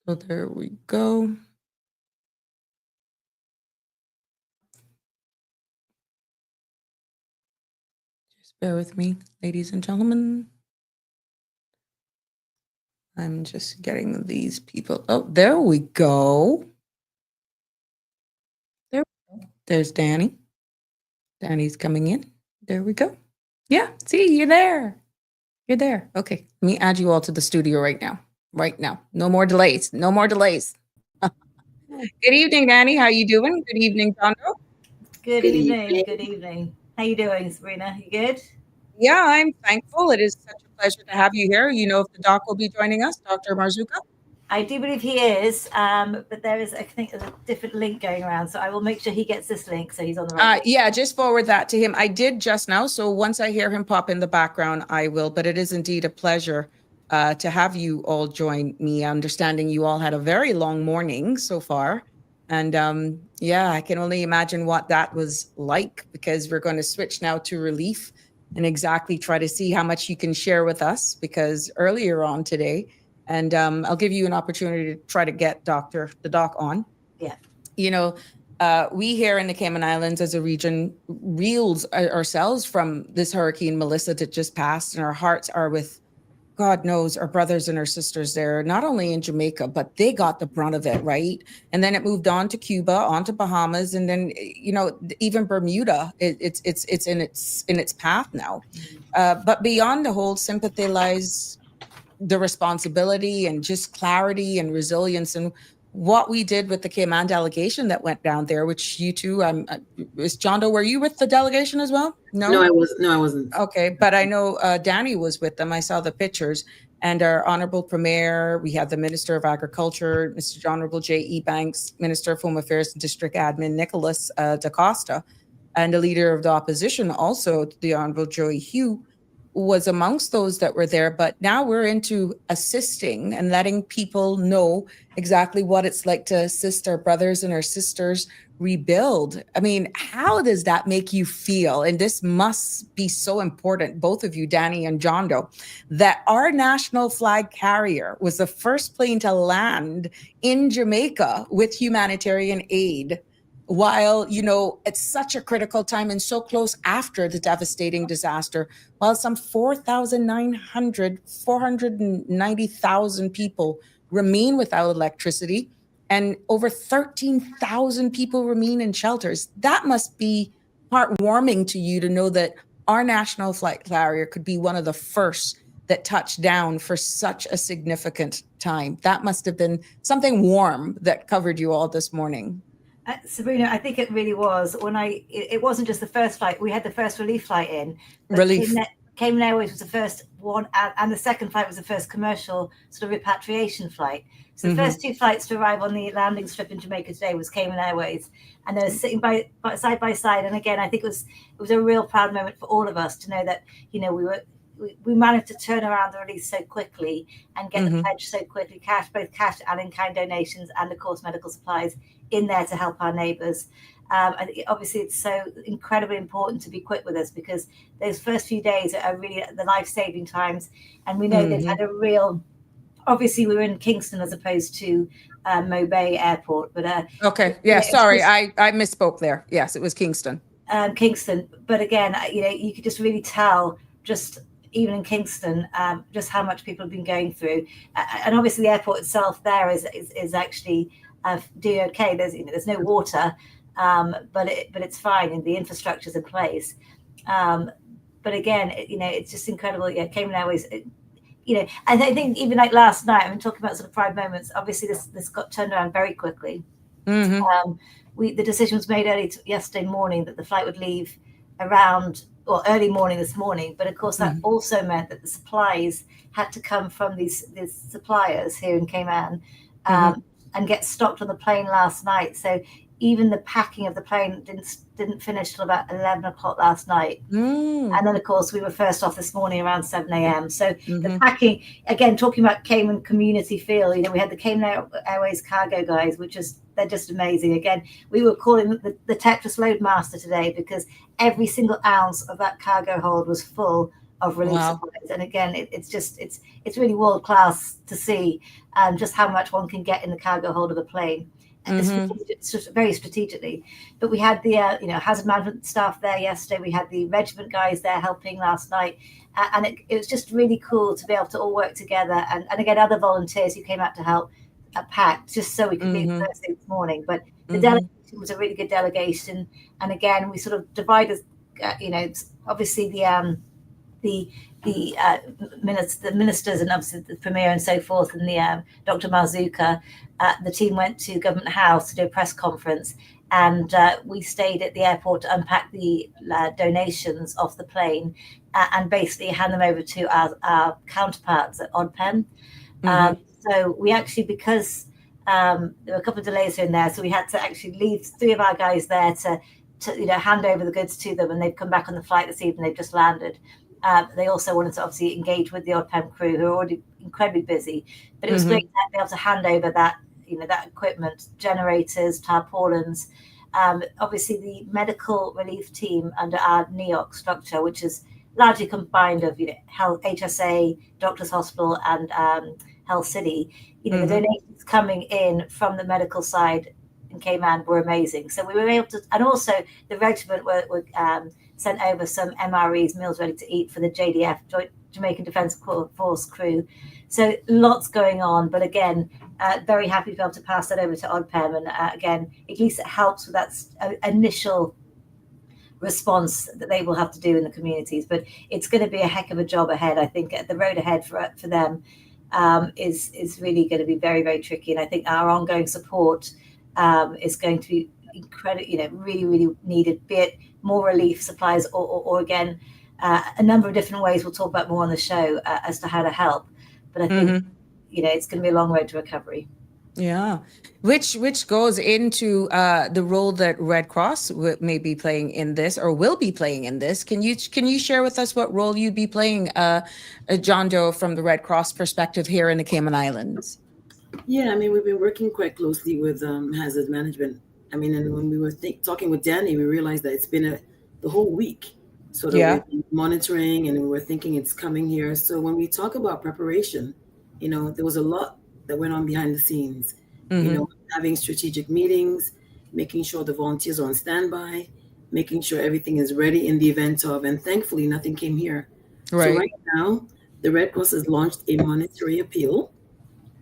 So there we go. Just bear with me, ladies and gentlemen. I'm just getting these people. Oh, there we go. There's Danny. Danny's coming in. There we go. Yeah, see, you're there. You're there. Okay, let me add you all to the studio right now. Right now. No more delays. No more delays. Good evening, Danny. How you doing? Good evening, John Doe. Good evening. Good evening. How you doing, Sabrina? You good? Yeah, I'm thankful. It is such a pleasure to have you here. You know if the doc will be joining us, Dr. Marzouca? I do believe he is, but there is, I think, there's a different link going around. So I will make sure he gets this link so he's on the right. Yeah, just forward that to him. I did just now. So once I hear him pop in the background, I will. But it is indeed a pleasure to have you all join me. Understanding you all had a very long morning so far. And yeah, I can only imagine what that was like, because we're going to switch now to relief and exactly try to see how much you can share with us, because earlier on today, and I'll give you an opportunity to try to get the doc on. Yeah. You know, we here in the Cayman Islands as a region reels ourselves from this Hurricane Melissa that just passed, and our hearts are with, God knows, our brothers and our sisters there, not only in Jamaica, but they got the brunt of it, right? And then it moved on to Cuba, on to Bahamas, and then, you know, even Bermuda, it's in its path now. But beyond the whole sympathy lies the responsibility and just clarity and resilience, and what we did with the Cayman delegation that went down there, which you two, is John Doe, were you with the delegation as well? No, I wasn't. Okay, but I know Danny was with them. I saw the pictures, and our Honorable Premier, we had the Minister of Agriculture, Mr. Honorable J.E. Banks, Minister of Home Affairs and District Admin, Nicholas Da Costa, and the Leader of the Opposition, also the Honorable Joey Hugh, was amongst those that were there. But now we're into assisting and letting people know exactly what it's like to assist our brothers and our sisters rebuild. I mean, how does that make you feel? And this must be so important, both of you, Danny and John Doe, that our national flag carrier was the first plane to land in Jamaica with humanitarian aid, while, you know, it's such a critical time and so close after the devastating disaster, while some 490,000 people remain without electricity, and over 13,000 people remain in shelters. That must be heartwarming to you to know that our national flight carrier could be one of the first that touched down for such a significant time. That must have been something warm that covered you all this morning. Sabrina, I think it really was. It wasn't just the first flight. We had the first relief flight in. Relief. Cayman Airways was the first one, and the second flight was the first commercial sort of repatriation flight. So the first two flights to arrive on the landing strip in Jamaica today was Cayman Airways, and they were sitting side by side. And again, I think it was a real proud moment for all of us to know that, you know, we managed to turn around the release so quickly and get the pledge so quickly, both cash and in-kind donations, and of course medical supplies in there to help our neighbours. Obviously, it's so incredibly important to be quick with us, because those first few days are really the life-saving times, and we know they've had a real obviously we were in Kingston as opposed to Mobay Airport, but Okay. Yeah. Sorry, I misspoke there. Yes, it was Kingston. Kingston. But again, you could just really tell, just even in Kingston, just how much people have been going through. And obviously the airport itself there is actually doing okay. There's no water, but it's fine, and the infrastructure's in place. But again, it's just incredible. Yeah, Cayman Airways. I think even like last night, I'm talking about sort of pride moments. Obviously, this got turned around very quickly. The decision was made early yesterday morning that the flight would leave early morning this morning. But of course, that also meant that the supplies had to come from these suppliers here in Cayman and get stocked on the plane last night. So even the packing of the plane didn't finish till about 11 o'clock last night. And then, of course, we were first off this morning around 7 a.m. So the packing, again, talking about Cayman community feel, we had the Cayman Airways cargo guys, they're just amazing. Again, we were calling the Tetris Load Master today because every single ounce of that cargo hold was full of relief supplies. And again, it's really world class to see just how much one can get in the cargo hold of a plane. It's just very strategically. But we had the hazard management staff there yesterday. We had the regiment guys there helping last night, and it was just really cool to be able to all work together. And again, other volunteers who came out to help pack just so we could be first thing this morning. But the delegation was a really good delegation, and again, we sort of divided. Obviously the ministers and obviously the premier and so forth, and the Dr. Marzouca, the team went to Government House to do a press conference, and we stayed at the airport to unpack the donations off the plane and basically hand them over to our counterparts at ODPEM. So we actually, because there were a couple of delays here and there, so we had to actually leave 3 of our guys there to hand over the goods to them, and they've come back on the flight this evening. They've just landed. They also wanted to obviously engage with the ODPEM crew, who are already incredibly busy. But it was great to be able to hand over that equipment, generators, tarpaulins. Obviously, the medical relief team under our NEOC structure, which is largely combined of Health, HSA, Doctors Hospital, and Health City. The donations coming in from the medical side in Cayman were amazing. So we were able to, and also the regiment were sent over some MREs, meals ready to eat, for the JDF, Jamaican Defence Force crew. So lots going on, but again, very happy to be able to pass that over to ODPEM. And again, at least it helps with that initial response that they will have to do in the communities. But it's going to be a heck of a job ahead. I think the road ahead for them is really going to be very, very tricky. And I think our ongoing support is going to be incredible, really, really needed, be it more relief supplies or again, a number of different ways we'll talk about more on the show as to how to help. But I think, it's going to be a long road to recovery. Yeah, which goes into the role that Red Cross may be playing in this, or will be playing in this. Can you share with us what role you'd be playing, John Doe, from the Red Cross perspective here in the Cayman Islands? Yeah, we've been working quite closely with hazard management. And when we were talking with Danny, we realized that it's been the whole week sort of monitoring, and we were thinking it's coming here. So when we talk about preparation, there was a lot that went on behind the scenes, having strategic meetings, making sure the volunteers are on standby, making sure everything is ready in the event of, and thankfully nothing came here. Right. So right now, the Red Cross has launched a monetary appeal,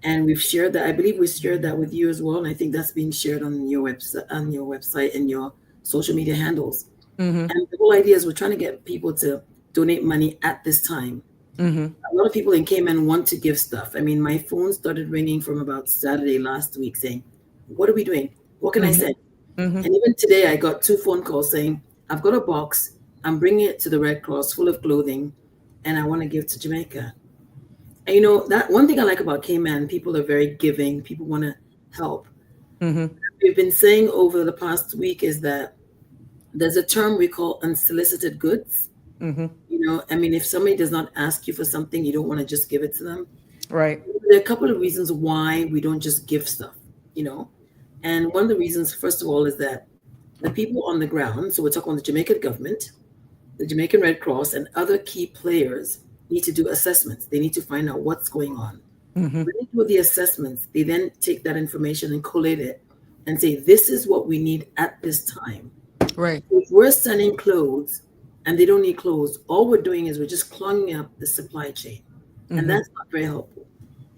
and we've shared that. I believe we shared that with you as well, and I think that's being shared on your website and your social media handles. And the whole idea is we're trying to get people to donate money at this time. A lot of people in Cayman want to give stuff. My phone started ringing from about Saturday last week saying, what are we doing? What can I send? And even today I got 2 phone calls saying, I've got a box, I'm bringing it to the Red Cross full of clothing, and I want to give to Jamaica. And that one thing I like about Cayman, people are very giving, people want to help. We've been saying over the past week is that there's a term we call unsolicited goods. If somebody does not ask you for something, you don't want to just give it to them. Right. There are a couple of reasons why we don't just give stuff, And one of the reasons, first of all, is that the people on the ground, so we're talking about the Jamaican government, the Jamaican Red Cross, and other key players need to do assessments. They need to find out what's going on. Mm-hmm. When they do the assessments, they then take that information and collate it and say, this is what we need at this time. Right. If we're sending clothes and they don't need clothes, all we're doing is we're just clogging up the supply chain. Mm-hmm. And that's not very helpful.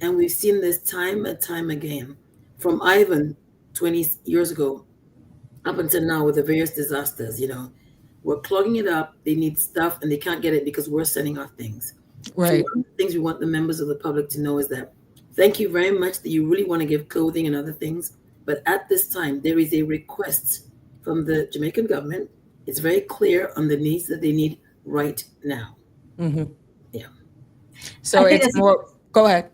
And we've seen this time and time again from Ivan 20 years ago up until now with the various disasters. We're clogging it up. They need stuff and they can't get it because we're sending our things. Right. So one of the things we want the members of the public to know is that thank you very much that you really want to give clothing and other things. But at this time, there is a request from the Jamaican government. It's very clear on the needs that they need right now. Mm-hmm. Yeah. So it's more, go ahead.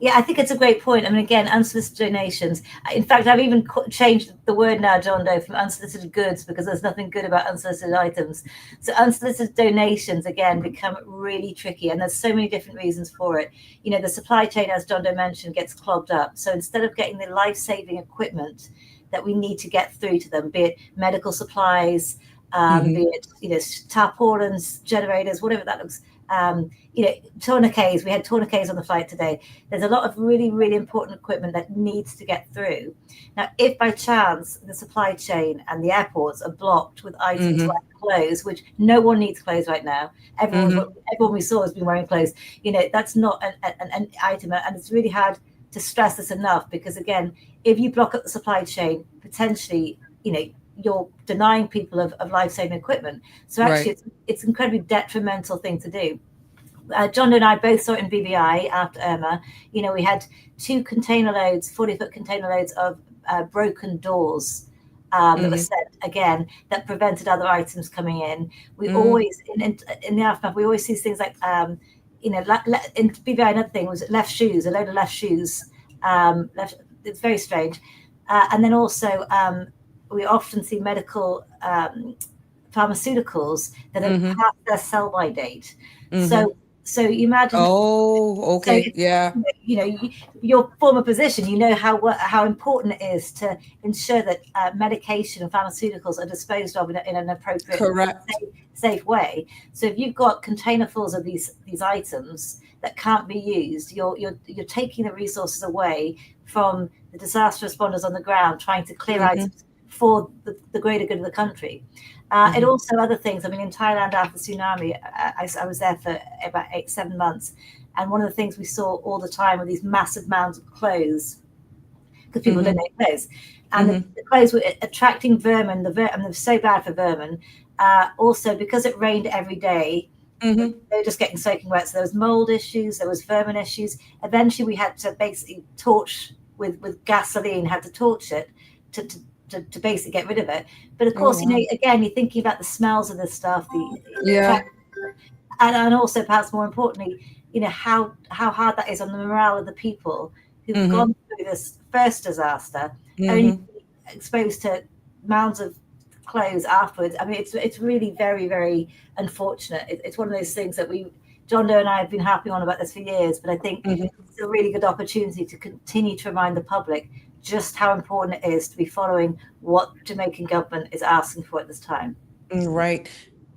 Yeah, I think it's a great point. I mean, again, unsolicited donations. In fact, I've even changed the word now, John Doe, from unsolicited goods, because there's nothing good about unsolicited items. So unsolicited donations, again, become really tricky. And there's so many different reasons for it. The supply chain, as John Doe mentioned, gets clogged up. So instead of getting the life-saving equipment that we need to get through to them, be it medical supplies, be it tarpaulins, generators, whatever that looks. Tourniquets. We had tourniquets on the flight today. There's a lot of really, really important equipment that needs to get through. Now, if by chance the supply chain and the airports are blocked with items like clothes, which no one needs clothes right now. Everyone we saw has been wearing clothes. That's not an item, and it's really hard to stress this enough because, again, if you block up the supply chain, potentially, you're denying people of life-saving equipment. So actually, it's an incredibly detrimental thing to do. John and I both saw it in BVI after Irma. We had 2 container loads, 40-foot container loads of broken doors that were sent again that prevented other items coming in. We always, in the aftermath, we always see things like, in BVI, another thing was a load of left shoes. It's very strange. And then also, we often see medical pharmaceuticals that have passed their sell-by date. So you imagine. Oh, okay, yeah. Your former position, how important it is to ensure that medication and pharmaceuticals are disposed of in an appropriate, safe way. So if you've got containerfuls of these items that can't be used, you're taking the resources away from the disaster responders on the ground trying to clear items for the greater good of the country. And also other things. I mean, in Thailand after the tsunami, I was there for about 7 months. And one of the things we saw all the time were these massive mounds of clothes because people donate clothes. And the clothes were attracting vermin. And they're so bad for vermin. Also, because it rained every day, they were just getting soaking wet. So there was mold issues, there was vermin issues. Eventually, we had to basically torch with gasoline, had to torch it to basically get rid of it. But of course, again, you're thinking about the smells of this stuff, and also perhaps more importantly, how hard that is on the morale of the people who've gone through this first disaster, only exposed to mounds of clothes afterwards. I mean, it's really very, very unfortunate. It's one of those things that John Doe and I have been harping on about this for years, but I think it's a really good opportunity to continue to remind the public just how important it is to be following what Jamaican government is asking for at this time. Right.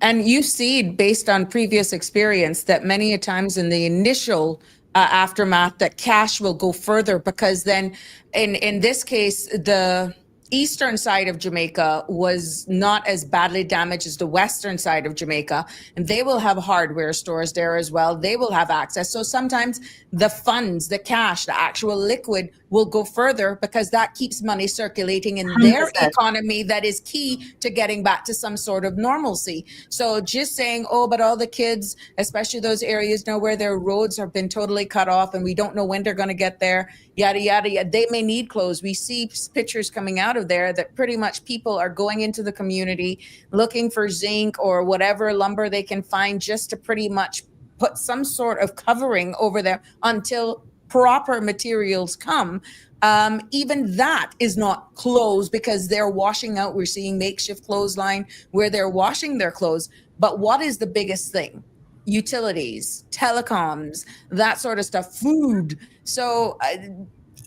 And you see, based on previous experience, that many a times in the initial aftermath, that cash will go further because then in this case, the eastern side of Jamaica was not as badly damaged as the western side of Jamaica, and they will have hardware stores there as well. They will have access. So sometimes the funds, the cash, the actual liquid will go further because that keeps money circulating in their 100%. economy that is key to getting back to some sort of normalcy. So just saying, oh, but all the kids, especially those areas now where their roads have been totally cut off and we don't know when they're going to get there, yada, yada, yada, they may need clothes. We see pictures coming out of there that pretty much people are going into the community looking for zinc or whatever lumber they can find just to pretty much put some sort of covering over there until proper materials come. Even that is not clothes because they're washing out. We're seeing makeshift clothesline where they're washing their clothes. But what is the biggest thing? Utilities, telecoms, that sort of stuff, food. So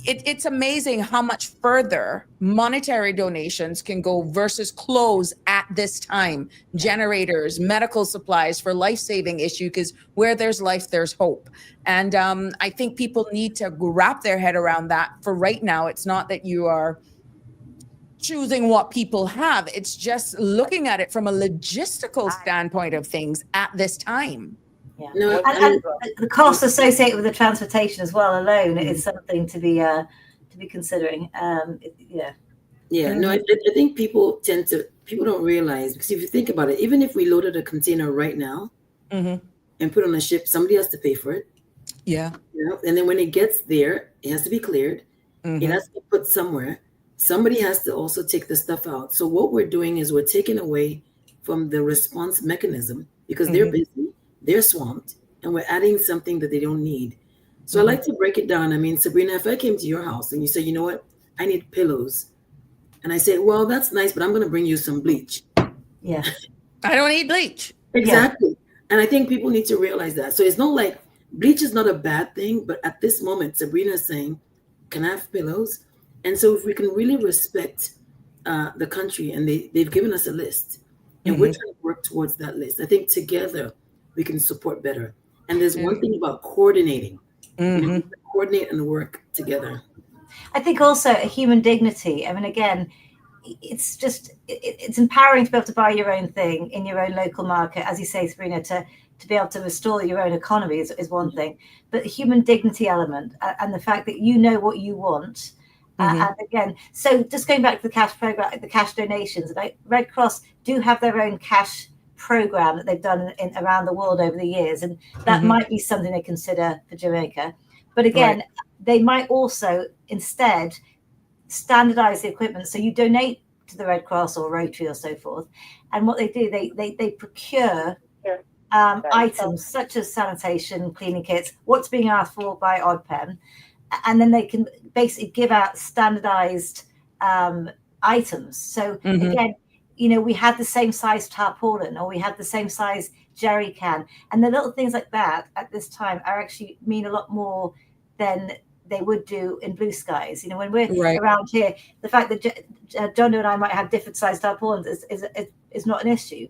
it's amazing how much further monetary donations can go versus clothes at this time. Generators, medical supplies for life-saving issue, because where there's life, there's hope. And I think people need to wrap their head around that. For right now, it's not that you are choosing what people have. It's just looking at it from a logistical standpoint of things at this time. Yeah. No, and the cost associated with the transportation as well alone is something to be considering. Yeah. No, I think people don't realize, because if you think about it, even if we loaded a container right now and put on a ship, somebody has to pay for it. Yeah. And then when it gets there, it has to be cleared. It has to be put somewhere. Somebody has to also take the stuff out. So what we're doing is we're taking away from the response mechanism, because they're busy, they're swamped, and we're adding something that they don't need. So I like to break it down. I mean, Sabrina, if I came to your house and you said, you know what, I need pillows. And I said, well, that's nice, but I'm going to bring you some bleach. Yeah. I don't need bleach. Exactly. Yeah. And I think people need to realize that. So it's not like bleach is not a bad thing, but at this moment, Sabrina is saying, can I have pillows? And so if we can really respect the country, and they've given us a list, and we're trying to work towards that list, I think together we can support better. And there's one thing about coordinating. Coordinate and work together. I think also human dignity. I mean, again, it's just, it's empowering to be able to buy your own thing in your own local market, as you say, Sabrina, to be able to restore your own economy is one thing. But the human dignity element and the fact that you know what you want. And again, so just going back to the cash program, the cash donations, like Red Cross do have their own cash program that they've done around the world over the years. And that might be something they consider for Jamaica. But again, they might also instead standardize the equipment. So you donate to the Red Cross or Rotary or so forth. And what they do, they procure items such as sanitation, cleaning kits, what's being asked for by ODPEM. And then they can basically give out standardized items. So again, we had the same size tarpaulin, or we had the same size jerry can. And the little things like that at this time are actually mean a lot more than they would do in blue skies. When we're around here, the fact that John and I might have different sized tarpaulins is not an issue.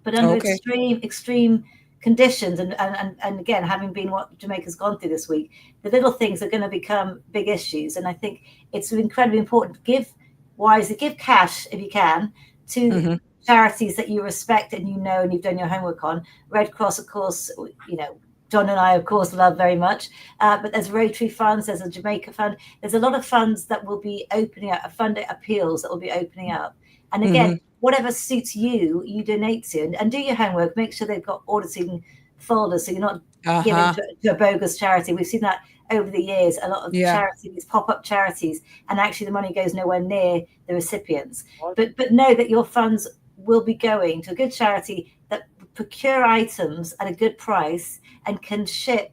But under extreme conditions, and again, having been what Jamaica's gone through this week, the little things are going to become big issues. And I think it's incredibly important to give cash if you can to charities that you respect and and you've done your homework on. Red Cross, of course, John and I, of course, love very much. But there's Rotary funds, there's a Jamaica fund. There's a lot of funds that will be opening up, fund appeals that will be opening up. And again, whatever suits you, you donate to, and do your homework. Make sure they've got auditing folders, so you're not giving to a bogus charity. We've seen that over the years, a lot of charities, pop-up charities, and actually the money goes nowhere near the recipients. But know that your funds will be going to a good charity that procure items at a good price and can ship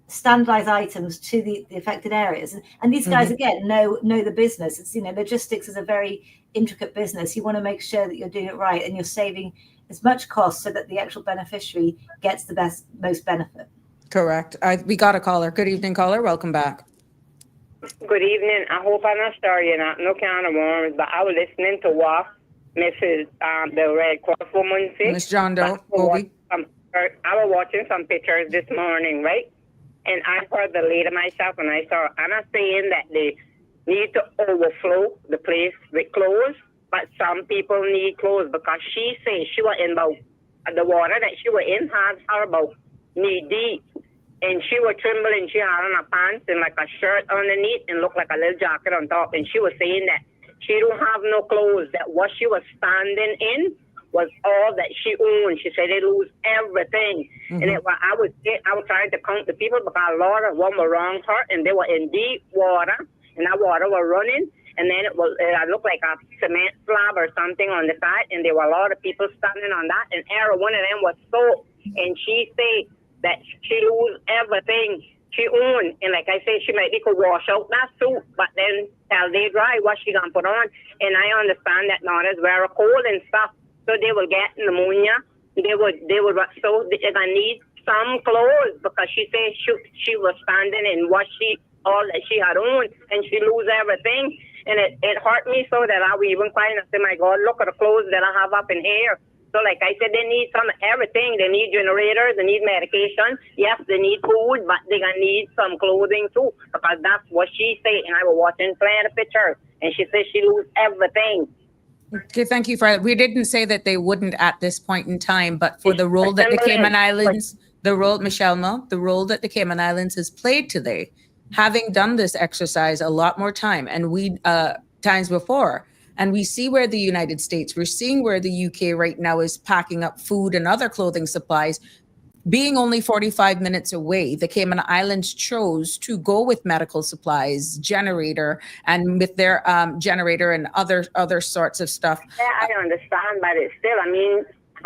standardized items to the affected areas. And these guys, again, know the business. It's, logistics is a very intricate business. You want to make sure that you're doing it right and you're saving as much cost so that the actual beneficiary gets the most benefit. Correct. We got a caller. Good evening, caller. Welcome back. Good evening. I hope I'm not starting no kind of worms, but I was listening to what Mrs. The Red Cross woman said. Miss John Doe. I was watching some pictures this morning, right? And I heard the lady myself, and I saw Anna saying that they need to overflow the place with clothes, but some people need clothes because she said she was in about the water that she was in had her about knee deep, and she was trembling. She had on her pants and like a shirt underneath and looked like a little jacket on top. And she was saying that she don't have no clothes, that what she was standing in was all that she owned. She said they lose everything. And I was trying to count the people because a lot of them were wrong her, and they were in deep water, and that water was running. And then it looked like a cement slab or something on the side, and there were a lot of people standing on that. And one of them was soaked, and she said that she lose everything she owned. And like I said, she maybe could wash out that suit, but then till they dry, what she gonna put on? And I understand that now it's very cold and stuff. So they will get pneumonia. They would. So they're gonna need some clothes because she said she was standing in what she all that she had owned, and she lose everything. And it hurt me so that I was even crying. I said, my God, look at the clothes that I have up in here. So like I said, they need some everything. They need generators, they need medication. Yes, they need food, but they're gonna need some clothing too, because that's what she said. And I was watching playing the picture, and she said she lose everything. Okay, thank you for that. We didn't say that they wouldn't at this point in time, but for the role that the Cayman Islands, the role that the Cayman Islands has played today, having done this exercise a lot more time and times before, and we see where the United States, we're seeing where the UK right now is packing up food and other clothing supplies. Being only 45 minutes away, the Cayman Islands chose to go with medical supplies, generator, and with their generator and other sorts of stuff. Yeah, I understand, but it's still, I mean,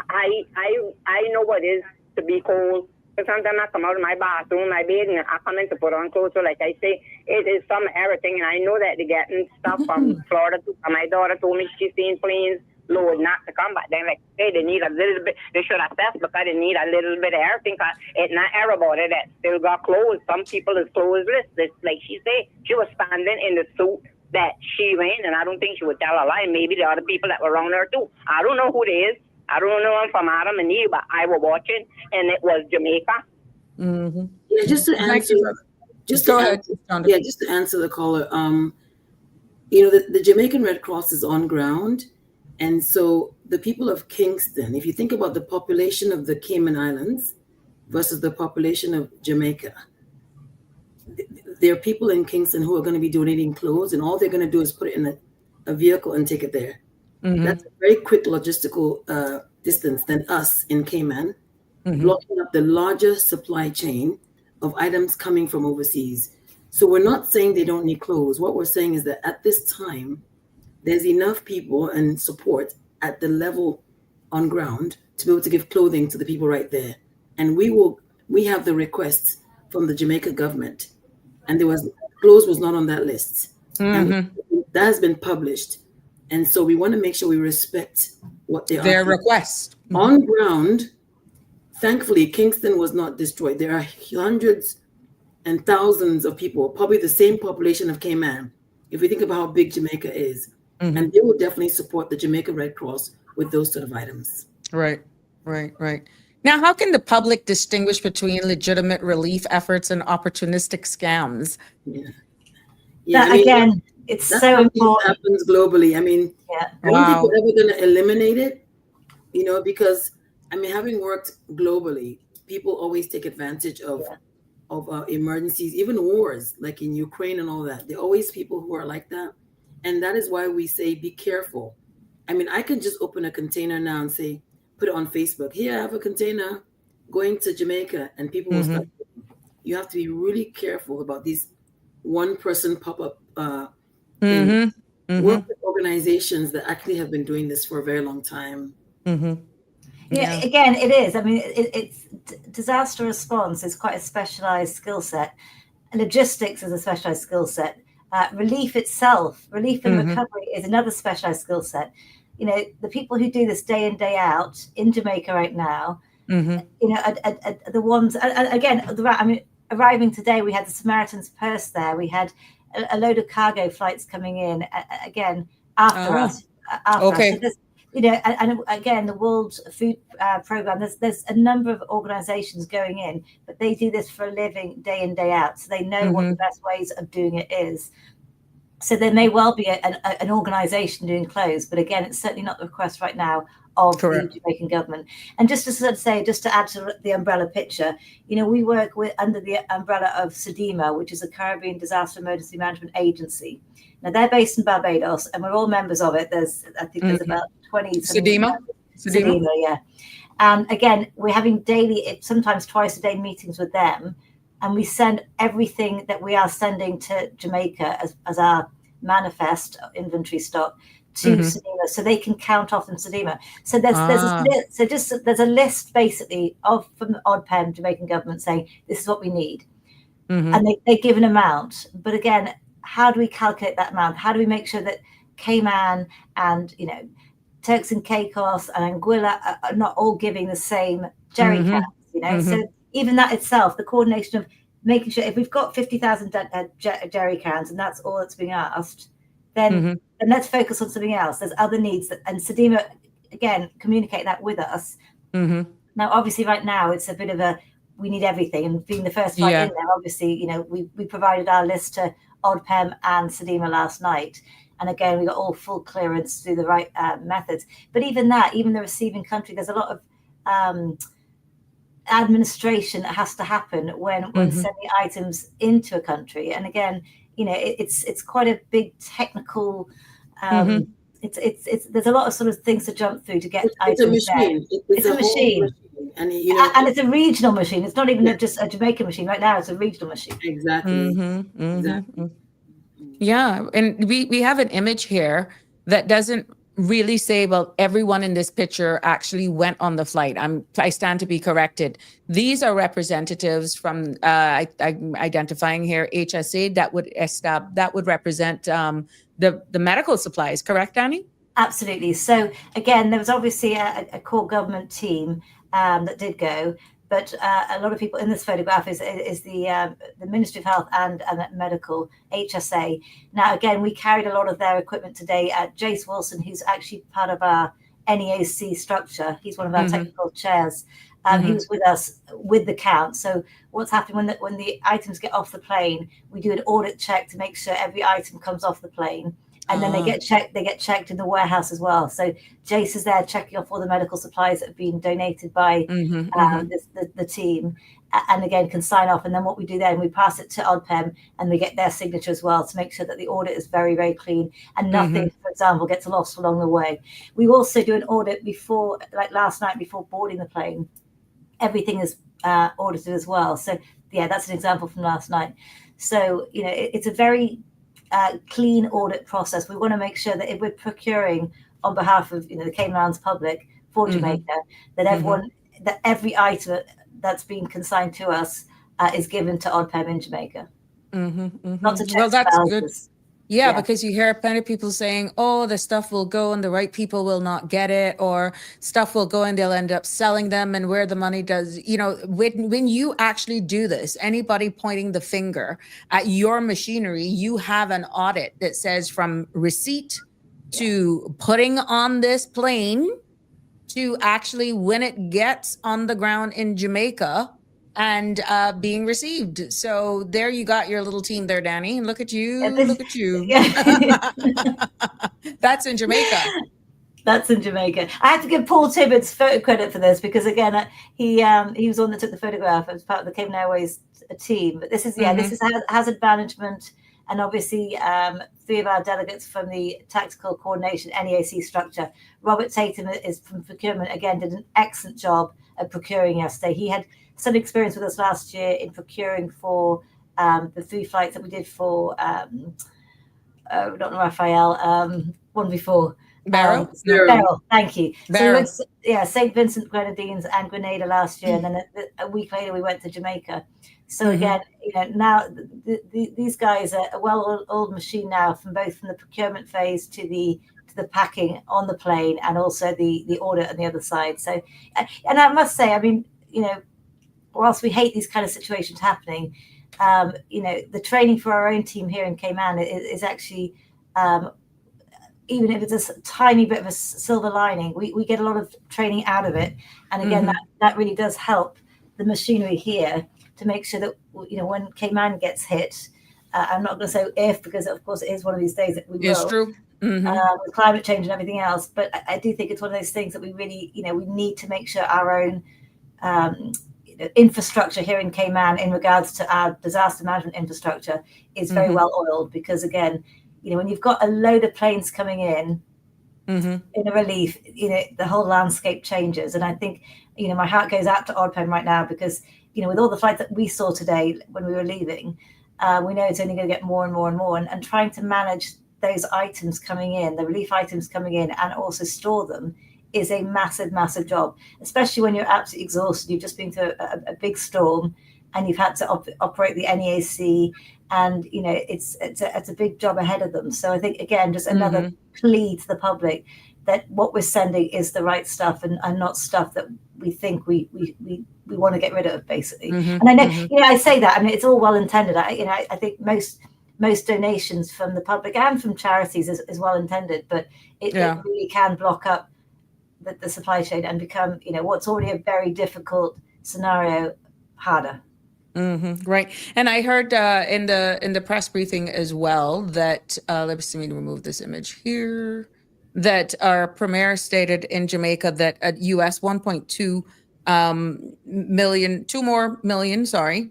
I know what it is to be cold. So sometimes I come out of my bathroom, my bed, and I come in to put on clothes. So like I say, it is some everything, and I know that they're getting stuff from Florida too. My daughter told me she's seen planes load not to come, but then like hey, they need a little bit. They should assess because they need a little bit of everything. Cause it's not everybody that still got clothes. Some people is clothesless. Like she said, she was standing in the suit that she ran, and I don't think she would tell a lie. Maybe the other people that were around her too. I don't know who it is. I don't know them from Adam and Eve, but I was watching, and it was Jamaica. Mm-hmm. Yeah, just to answer, just to answer the caller. You know, the Jamaican Red Cross is on ground, and so the people of Kingston. If you think about the population of the Cayman Islands versus the population of Jamaica, there are people in Kingston who are going to be donating clothes, and all they're going to do is put it in a vehicle and take it there. Mm-hmm. That's a very quick logistical distance than us in Cayman, blocking up the larger supply chain of items coming from overseas. So we're not saying they don't need clothes. What we're saying is that at this time, there's enough people and support at the level on ground to be able to give clothing to the people right there. And we have the requests from the Jamaica government, and clothes was not on that list. And that has been published. And so we want to make sure we respect what their request. On ground, thankfully, Kingston was not destroyed. There are hundreds and thousands of people, probably the same population of Cayman, if we think about how big Jamaica is. And they will definitely support the Jamaica Red Cross with those sort of items. Right. Now, how can the public distinguish between legitimate relief efforts and opportunistic scams? Again, it's so important. Happens globally. I mean, I don't think we're ever going to eliminate it, you know, because I mean, having worked globally, people always take advantage of emergencies, even wars, like in Ukraine and all that. There are always people who are like that, and that is why we say be careful. I mean, I can just open a container now and say, put it on Facebook. Here, I have a container going to Jamaica, and people will start. You have to be really careful about these one-person pop-up. Work with organizations that actually have been doing this for a very long time. Yeah, again, it is. I mean, it's disaster response is quite a specialized skill set. Logistics is a specialized skill set. Relief itself, relief and recovery is another specialized skill set. You know, the people who do this day in, day out in Jamaica right now, you know, are the ones, again, I mean, arriving today, we had the Samaritan's Purse there. We had a load of cargo flights coming in again after us. So you know, and again, the World Food Program. There's a number of organisations going in, but they do this for a living, day in, day out. So they know what the best ways of doing it is. So there may well be an organisation doing clothes, but again, it's certainly not the request right now of the Jamaican government. And just to sort of say, just to add to the umbrella picture, you know, we work under the umbrella of SEDIMA, which is a Caribbean Disaster Emergency Management Agency. Now they're based in Barbados, and we're all members of it. There's about 20. SEDIMA, yeah. And again, we're having daily, sometimes twice a day meetings with them, and we send everything that we are sending to Jamaica as our manifest inventory stock to SEDIMA, so they can count off in SEDIMA. So there's a list basically from the odd pen Jamaican government saying this is what we need, and they give an amount. But again, how do we calculate that amount? How do we make sure that Cayman and, you know, Turks and Caicos and Anguilla are not all giving the same jerry cans, you know? So even that itself, the coordination of making sure if we've got 50,000 jerry cans and that's all that's being asked, then let's focus on something else. There's other needs and Sedima, again, communicate that with us. Now, obviously, right now it's a bit of we need everything, and being the first flight in there, obviously, we provided our list to ODPEM and Sedima last night, and again, we got all full clearance through the right methods. But even the receiving country, there's a lot of administration that has to happen when sending items into a country, and again, it's quite a big technical. It's there's a lot of sort of things to jump through to get items. It's a machine. It's a machine. And it's a regional machine. It's not even just a Jamaican machine. Right now, it's a regional machine. Exactly. Exactly. Yeah, and we have an image here that doesn't really say, well, everyone in this picture actually went on the flight. I stand to be corrected. These are representatives from I'm identifying here HSA that would represent the medical supplies. Correct, Danny? Absolutely. So again, there was obviously a core government team that did go, but a lot of people in this photograph is the Ministry of Health and Medical, HSA. Now, again, we carried a lot of their equipment today. Jace Wilson, who's actually part of our NEAC structure, he's one of our technical chairs. He was with us with the count. So what's happening when the items get off the plane, we do an audit check to make sure every item comes off the plane. And then they get checked in the warehouse as well. So Jace is there checking off all the medical supplies that have been donated by the team, and again can sign off. And then what we do then, we pass it to ODPEM and we get their signature as well to make sure that the audit is very, very clean and nothing, for example, gets lost along the way. We also do an audit before, like last night, before boarding the plane. Everything is audited as well. So yeah, that's an example from last night. So it's a very clean audit process. We want to make sure that if we're procuring on behalf of the Cayman Islands public for Jamaica, that every item that's being consigned to us is given to ODPEM in Jamaica. Not to check that's balances. Good. Yeah, because you hear plenty of people saying, oh, the stuff will go and the right people will not get it, or stuff will go and they'll end up selling them, and where the money does, when you actually do this, anybody pointing the finger at your machinery, you have an audit that says from receipt to putting on this plane to actually when it gets on the ground in Jamaica and being received. So there you got your little team there, Danny. Look at you. Look at you. That's in Jamaica. That's in Jamaica. I have to give Paul Tibbets photo credit for this because again, he was the one that took the photograph as part of the Cayman Airways team. But this is this is hazard management, and obviously 3 of our delegates from the tactical coordination NEAC structure. Robert Tatum is from procurement. Again, did an excellent job at procuring yesterday. He had some experience with us last year in procuring for the 3 flights that we did for not Raphael, one before. Beryl, thank you. Beryl. So St. Vincent Grenadines and Grenada last year, and then a week later we went to Jamaica. So again, now these guys are a well-oiled machine now, from the procurement phase to the packing on the plane, and also the audit on the other side. So, and I must say, I mean, whilst we hate these kind of situations happening, the training for our own team here in Cayman is actually, even if it's a tiny bit of a silver lining, we get a lot of training out of it. And again, that really does help the machinery here to make sure that, when Cayman gets hit, I'm not going to say if, because of course it is one of these days that we will. It's true. With climate change and everything else. But I do think it's one of those things that we really, we need to make sure our own infrastructure here in Cayman in regards to our disaster management infrastructure is very well oiled, because again, when you've got a load of planes coming in a relief, the whole landscape changes. And I think, my heart goes out to ODPEM right now, because, with all the flights that we saw today when we were leaving, we know it's only going to get more and more and more, and trying to manage those items coming in, the relief items coming in, and also store them is a massive, massive job, especially when you're absolutely exhausted. You've just been through a big storm and you've had to operate the NEAC, and, it's a big job ahead of them. So I think, again, just another plea to the public that what we're sending is the right stuff, and not stuff that we think we want to get rid of, basically. And I know, I say that, I mean, it's all well intended. I think most donations from the public and from charities is well intended, but it really can block up the supply chain and become, what's already a very difficult scenario harder. Right. And I heard in the press briefing as well that let me remove this image here, that our premier stated in Jamaica that at US 1.2 million, 2 more million, sorry.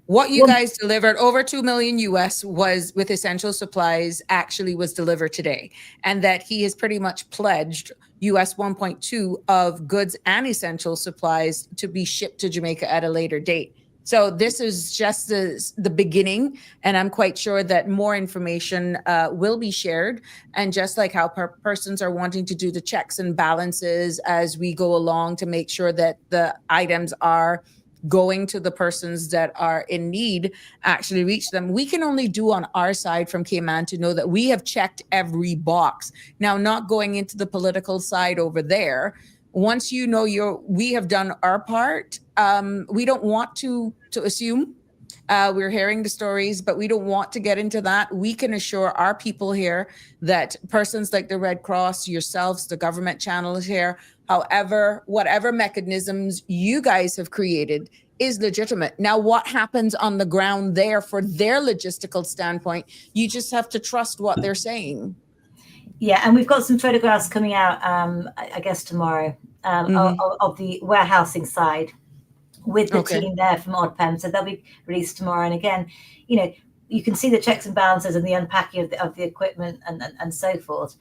What you guys delivered, over 2 million US was with essential supplies, actually was delivered today. And that he has pretty much pledged US 1.2 of goods and essential supplies to be shipped to Jamaica at a later date. So this is just the beginning, and I'm quite sure that more information will be shared. And just like how persons are wanting to do the checks and balances as we go along to make sure that the items are going to the persons that are in need actually reach them. We can only do on our side from Cayman to know that we have checked every box. Now, not going into the political side over there. Once you know we have done our part, we don't want to assume. We're hearing the stories, but we don't want to get into that. We can assure our people here that persons like the Red Cross, yourselves, the government channels here, however, whatever mechanisms you guys have created is legitimate. Now, what happens on the ground there for their logistical standpoint, you just have to trust what they're saying. Yeah, and we've got some photographs coming out, I guess tomorrow, of the warehousing side with the team there from ODPEM. So they'll be released tomorrow. And again, you can see the checks and balances and the unpacking of the equipment and so forth.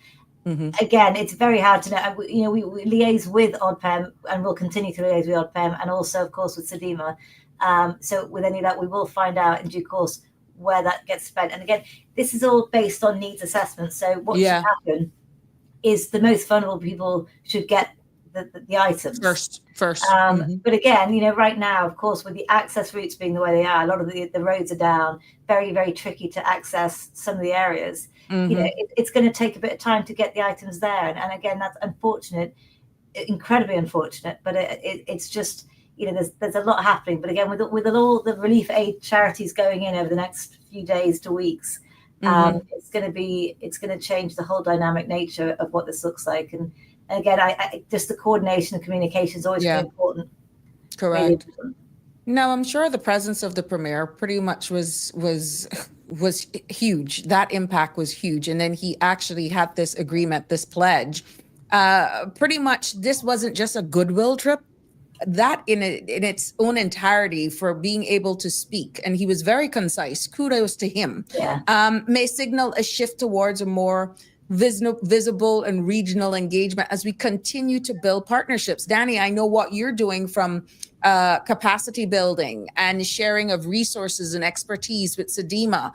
Again, it's very hard to know. We liaise with ODPEM, and we'll continue to liaise with ODPEM, and also, of course, with SEDIMA. So with any of that, we will find out in due course where that gets spent. And again, this is all based on needs assessment. So what should happen is the most vulnerable people should get the items first. But again, right now, of course, with the access routes being the way they are, a lot of the roads are down, very, very tricky to access some of the areas. It's going to take a bit of time to get the items there. And again, that's unfortunate, incredibly unfortunate, but it's just, there's a lot happening. But again, with all the relief aid charities going in over the next few days to weeks, it's going to change the whole dynamic nature of what this looks like. And again, I just the coordination and communication is always very important. Correct. Really important. No, I'm sure the presence of the premier pretty much was huge. That impact was huge. And then he actually had this agreement, this pledge. Pretty much this wasn't just a goodwill trip. That in its own entirety for being able to speak, and he was very concise. Kudos to him. May signal a shift towards a more visible and regional engagement as we continue to build partnerships. Danny, I know what you're doing from capacity building and sharing of resources and expertise with SEDIMA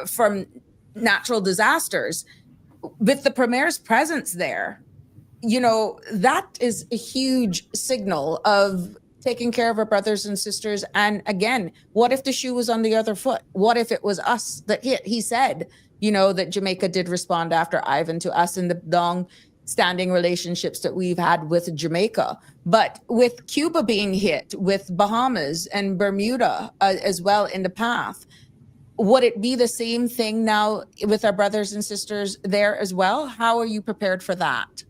from natural disasters. With the premier's presence there, that is a huge signal of taking care of our brothers and sisters. And again, what if the shoe was on the other foot? What if it was us that hit? He said, that Jamaica did respond after Ivan to us in the long-standing relationships that we've had with Jamaica. But with Cuba being hit, with Bahamas and Bermuda as well in the path, would it be the same thing now with our brothers and sisters there as well? How are you prepared for that?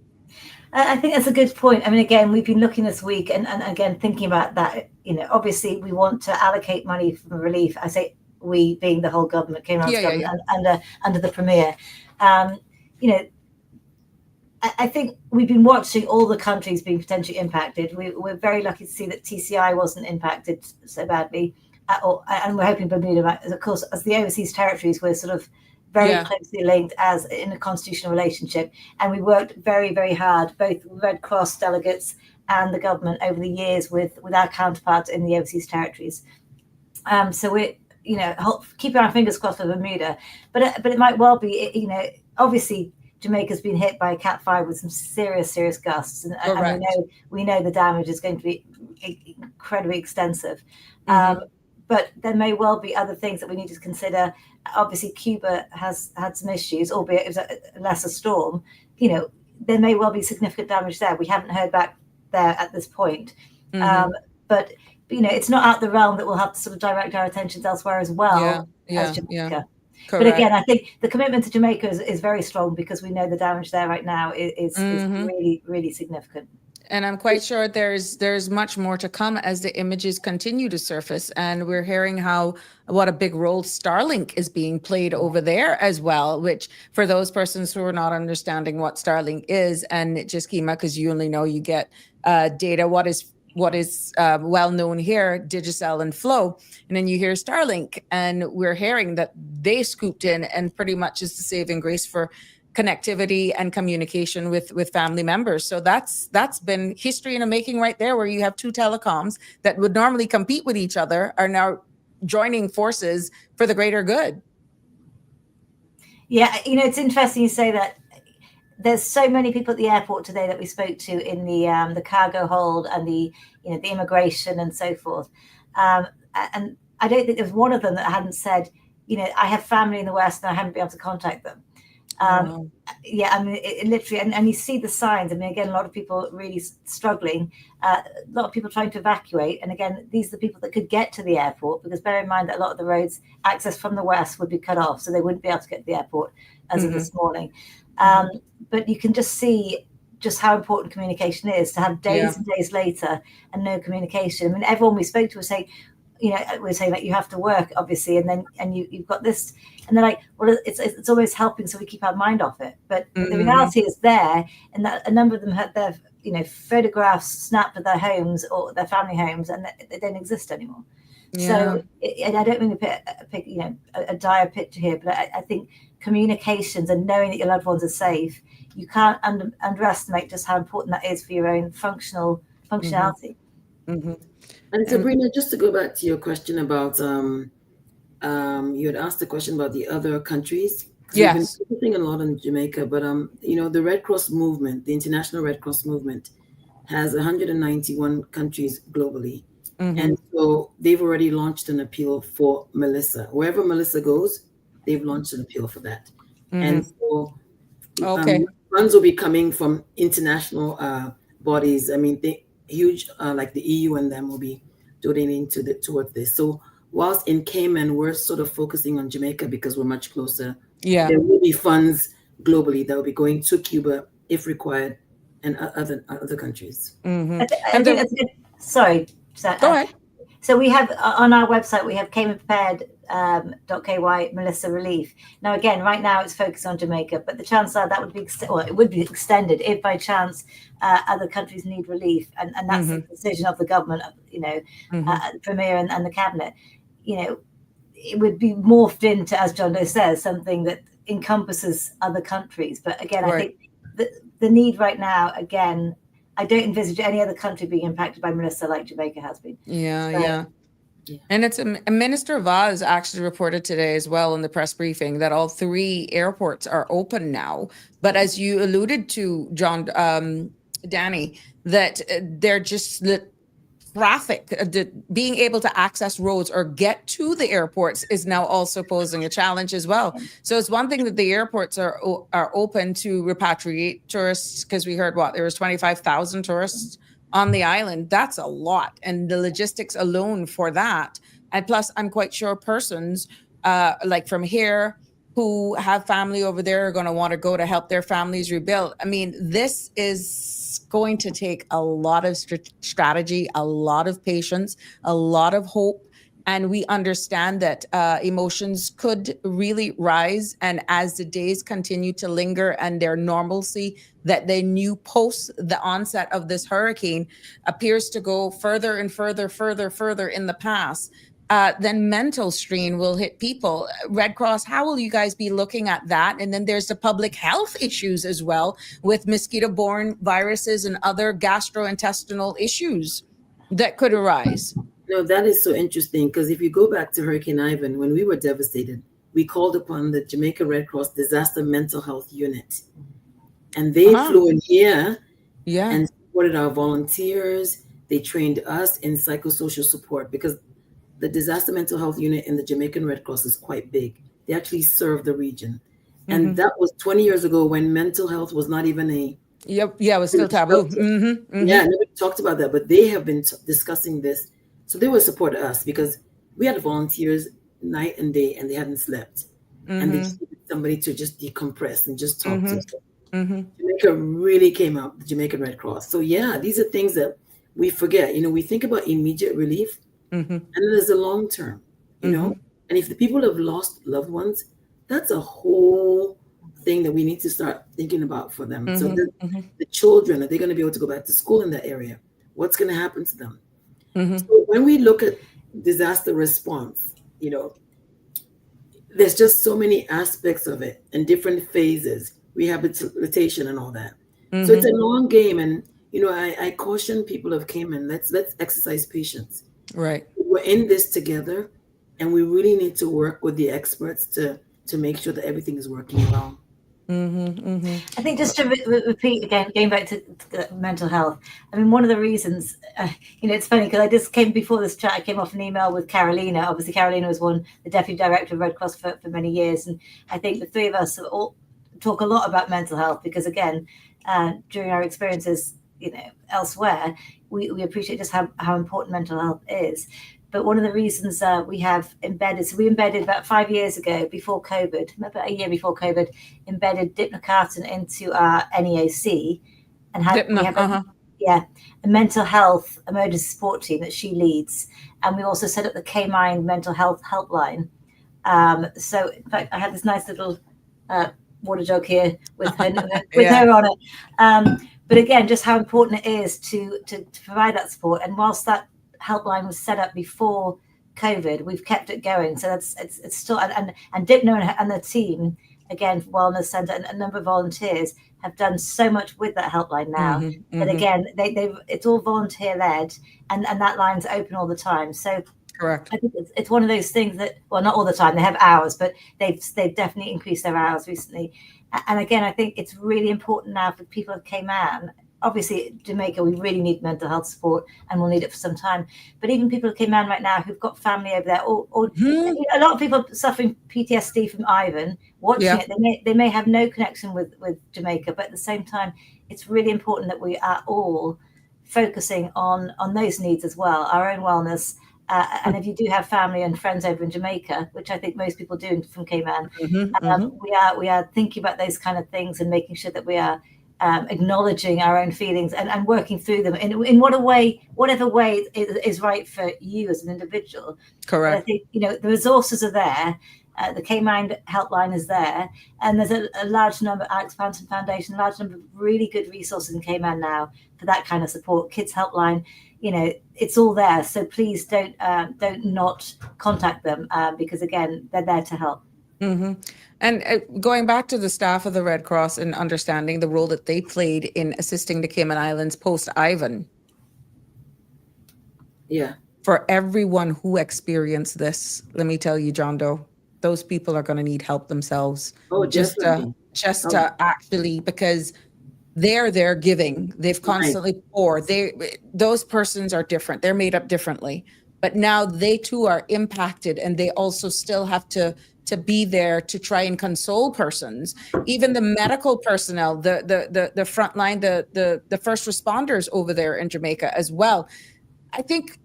I think that's a good point. I mean, again, we've been looking this week and again, thinking about that, obviously we want to allocate money from relief. I say we being the whole government, Cayman government under the premier. I think we've been watching all the countries being potentially impacted. We're very lucky to see that TCI wasn't impacted so badly, and we're hoping Bermuda, of course, as the overseas territories, we're sort of very closely linked as in a constitutional relationship. And we worked very, very hard, both Red Cross delegates and the government over the years with our counterparts in the overseas territories. So we're, keeping our fingers crossed for Bermuda, but it might well be, obviously Jamaica's been hit by a Cat 5 with some serious gusts, and we know the damage is going to be incredibly extensive. But there may well be other things that we need to consider. Obviously, Cuba has had some issues, albeit it was a lesser storm. There may well be significant damage there. We haven't heard back there at this point. But it's not out the realm that we'll have to sort of direct our attentions elsewhere as well as Jamaica. But again, I think the commitment to Jamaica is very strong because we know the damage there right now is really, really significant. And I'm quite sure there's much more to come as the images continue to surface. And we're hearing what a big role Starlink is being played over there as well, which for those persons who are not understanding what Starlink is, and just Kima, because you only know you get data, what is well known here, Digicel and Flow, and then you hear Starlink, and we're hearing that they scooped in and pretty much is the saving grace for connectivity and communication with family members. So that's been history in the making right there, where you have two telecoms that would normally compete with each other are now joining forces for the greater good. Yeah, it's interesting you say that. There's so many people at the airport today that we spoke to in the cargo hold and the immigration and so forth. And I don't think there's one of them that hadn't said, I have family in the West and I haven't been able to contact them. Yeah, I mean, it literally, and you see the signs. I mean, again, a lot of people really struggling, a lot of people trying to evacuate. And again, these are the people that could get to the airport, because bear in mind that a lot of the roads access from the West would be cut off. So they wouldn't be able to get to the airport as of this morning. But you can just see just how important communication is, to have days and days later and no communication. I mean, everyone we spoke to was saying, we're saying that you have to work, obviously, and you've got this, and they're like, well, it's always helping, so we keep our mind off it. But the reality is there, and that a number of them had their photographs snapped of their homes or their family homes, and they don't exist anymore. So, and I don't mean to pick a dire picture here, but I think communications and knowing that your loved ones are safe, you can't underestimate just how important that is for your own functionality. And Sabrina, just to go back to your question about, you had asked the question about the other countries. Yes. We've been focusing a lot on Jamaica, but the Red Cross movement, the International Red Cross movement, has 191 countries globally. And so they've already launched an appeal for Melissa. Wherever Melissa goes, they've launched an appeal for that. And so funds will be coming from international bodies. I mean, huge, like the EU and them will be donating towards this. So whilst in Cayman, we're sort of focusing on Jamaica because we're much closer. There will be funds globally that will be going to Cuba if required, and other countries. Sorry. Go ahead. So we have on our website, we have caymanprepared.ky Melissa Relief. Now, again, right now it's focused on Jamaica, but the chances are that would be, it would be extended if by chance other countries need relief. And that's the decision of the government, the Premier and the Cabinet. It would be morphed into, as John Doe says, something that encompasses other countries. But again, I think the need right now, again, I don't envisage any other country being impacted by Melissa like Jamaica has been. And it's a Minister Vaz actually reported today as well in the press briefing that all 3 airports are open now. But as you alluded to, John, Danny, that they're just traffic, being able to access roads or get to the airports is now also posing a challenge as well. So it's one thing that the airports are open to repatriate tourists, because we heard there was 25,000 tourists on the island. That's a lot, and the logistics alone for that. And plus, I'm quite sure persons like from here who have family over there are going to want to go to help their families rebuild. I mean, this is going to take a lot of strategy, a lot of patience, a lot of hope. And we understand that emotions could really rise. And as the days continue to linger and their normalcy that they knew post the onset of this hurricane appears to go further and further in the past, then mental strain will hit people. Red Cross, how will you guys be looking at that? And then there's the public health issues as well with mosquito-borne viruses and other gastrointestinal issues that could arise. No, that is so interesting, because if you go back to Hurricane Ivan, when we were devastated, we called upon the Jamaica Red Cross Disaster Mental Health Unit. And they flew in here and supported our volunteers. They trained us in psychosocial support, because the Disaster Mental Health Unit in the Jamaican Red Cross is quite big. They actually serve the region. And that was 20 years ago, when mental health was not even Yep. Yeah, it was still taboo. Yeah, nobody talked about that, but they have been discussing this. So they will support us because we had volunteers night and day, and they hadn't slept, and they just needed somebody to just decompress and just talk to. Jamaica really came out, the Jamaican Red Cross. So yeah, these are things that we forget. You know, we think about immediate relief, and then there's a long term. You know, and if the people have lost loved ones, that's a whole thing that we need to start thinking about for them. So the children, are they going to be able to go back to school in that area? What's going to happen to them? So when we look at disaster response, you know, there's just so many aspects of it and different phases, rehabilitation and all that. So it's a long game. And, you know, I caution people of Cayman, let's exercise patience. Right. We're in this together, and we really need to work with the experts to make sure that everything is working well. I think just to repeat again, going back to mental health. I mean, one of the reasons, you know, it's funny because I just came before this chat. I came off an email with Carolina. Obviously, Carolina was the deputy director of Red Cross for many years, and I think the three of us all talk a lot about mental health because, again, during our experiences, you know, elsewhere, we appreciate just how important mental health is. But one of the reasons we have embedded, so we embedded about 5 years ago, before COVID, about a year before COVID, embedded Dipna Carton into our NEOC, and a mental health emergency support team that she leads. And we also set up the Cayman mental health helpline. So in fact, I have this nice little water jug here with her, her on it. But again, just how important it is to provide that support. And whilst that helpline was set up before COVID, we've kept it going. So it's still, and Dipno and the team, again, Wellness Centre and a number of volunteers have done so much with that helpline now. But again, it's all volunteer led, and that line's open all the time. So correct. I think it's one of those things that, well, not all the time, they have hours, but they've definitely increased their hours recently. And again, I think it's really important now for people of Cayman. Obviously, Jamaica, we really need mental health support, and we'll need it for some time. But even people of Cayman right now who've got family over there, or a lot of people suffering PTSD from Ivan, watching it, they may have no connection with Jamaica, but at the same time, it's really important that we are all focusing on those needs as well, our own wellness. And if you do have family and friends over in Jamaica, which I think most people do from Cayman, we are thinking about those kind of things and making sure that we are acknowledging our own feelings and working through them in whatever way is right for you as an individual. Correct. But I think, you know, the resources are there. The Cayman helpline is there, and there's a large number, Alex Panton Foundation, a large number of really good resources in Cayman now for that kind of support. Kids helpline, you know, it's all there. So please don't not contact them because again, they're there to help. And going back to the staff of the Red Cross and understanding the role that they played in assisting the Cayman Islands post-Ivan. Yeah. For everyone who experienced this, let me tell you, John Doe, those people are going to need help themselves. Oh, just actually, because they're giving. They've constantly poured. Those persons are different. They're made up differently. But now they too are impacted, and they also still have to be there to try and console persons, even the medical personnel, the frontline, the first responders over there in Jamaica as well. I think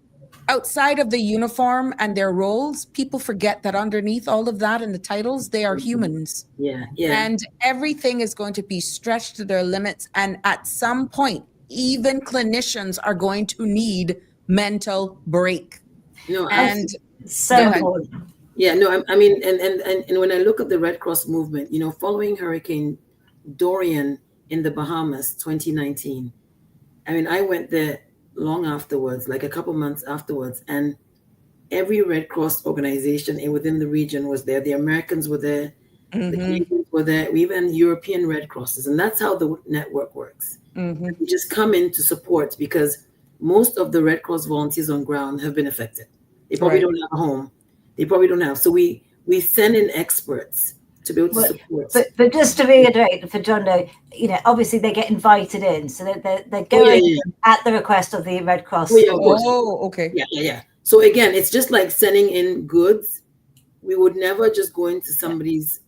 outside of the uniform and their roles, people forget that underneath all of that and the titles, they are humans. Yeah. And everything is going to be stretched to their limits. And at some point, even clinicians are going to need mental break. No, and so important. Yeah, no, I mean, and when I look at the Red Cross movement, you know, following Hurricane Dorian in the Bahamas, 2019, I mean, I went there long afterwards, like a couple months afterwards, and every Red Cross organization within the region was there. The Americans were there, the Canadians were there, even European Red Crosses, and that's how the network works. You just come in to support because most of the Red Cross volunteers on ground have been affected. They probably don't have a home. They probably don't have. So we send in experts to be able to support. But just to reiterate for John Doe, you know, obviously they get invited in, so they're going at the request of the Red Cross. Okay. Yeah. So again, it's just like sending in goods. We would never just go into somebody's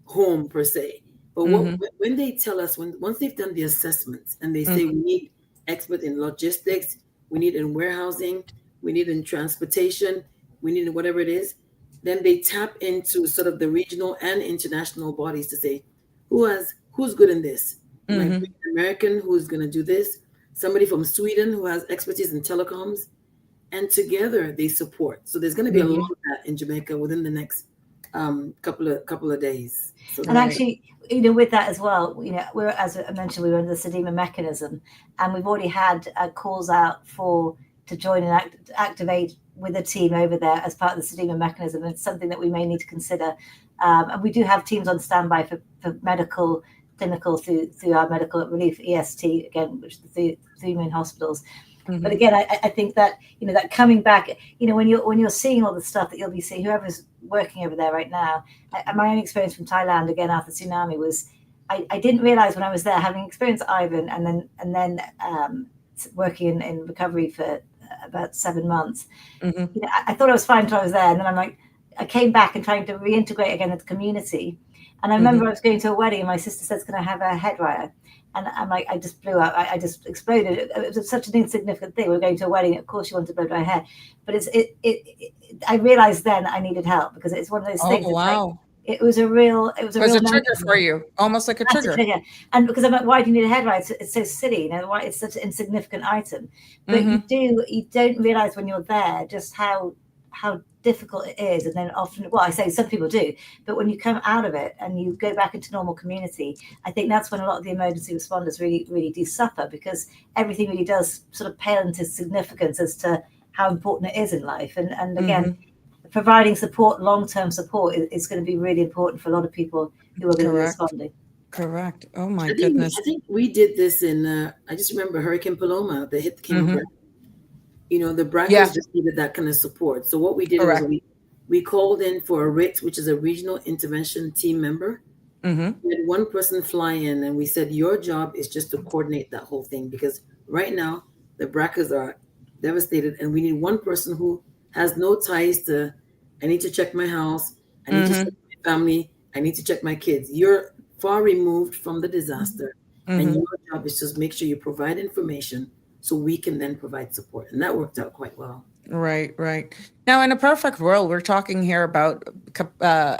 home per se, but But when they tell us, once they've done the assessments and they say we need expert in logistics, we need in warehousing, we need in transportation, we need in whatever it is, then they tap into sort of the regional and international bodies to say, who's good in this? Like an American who's going to do this, somebody from Sweden who has expertise in telecoms, and together they support. So there's going to be a lot of that in Jamaica within the next couple of days. So and actually, with that as well, we're, as I mentioned, we were under the SEDIMA mechanism, and we've already had calls out to join and activate with a team over there as part of the SEDIMA mechanism. It's something that we may need to consider. And we do have teams on standby for medical, clinical through our medical relief, EST, again, which is the three main hospitals. But again, I think that, that coming back, when you're seeing all the stuff that you'll be seeing, whoever's working over there right now, my own experience from Thailand, again, after tsunami was, I didn't realize when I was there, having experienced Ivan and then working in recovery for about 7 months, I thought I was fine until I was there. And then I came back and trying to reintegrate again with the community. And I remember I was going to a wedding and my sister says, can I have a head writer? And I'm like, I just blew up. I just exploded. It was such an insignificant thing. We're going to a wedding. Of course, you want to blow dry hair, but I realized then I needed help because it's one of those things. Oh, wow. It was a real trigger for you, almost like a trigger. And because I'm like, why do you need a head writer? It's so silly, why it's such an insignificant item. But you don't realize when you're there just how difficult it is. And then often, well, I say some people do, but when you come out of it and you go back into normal community, I think that's when a lot of the emergency responders really, really do suffer, because everything really does sort of pale into significance as to how important it is in life. And again, providing support, long-term support is going to be really important for a lot of people who are going to be responding. Correct. Oh my goodness. I think we did this in, I just remember Hurricane Paloma, the hit came over. The BRACas just needed that kind of support. So what we did was we called in for a RIT, which is a regional intervention team member. We had one person fly in and we said, your job is just to coordinate that whole thing, because right now the BRACas are devastated and we need one person who has no ties to, I need to check my house, I need to check my family, I need to check my kids. You're far removed from the disaster and your job is just make sure you provide information so we can then provide support. And that worked out quite well. Right. Now, in a perfect world, we're talking here about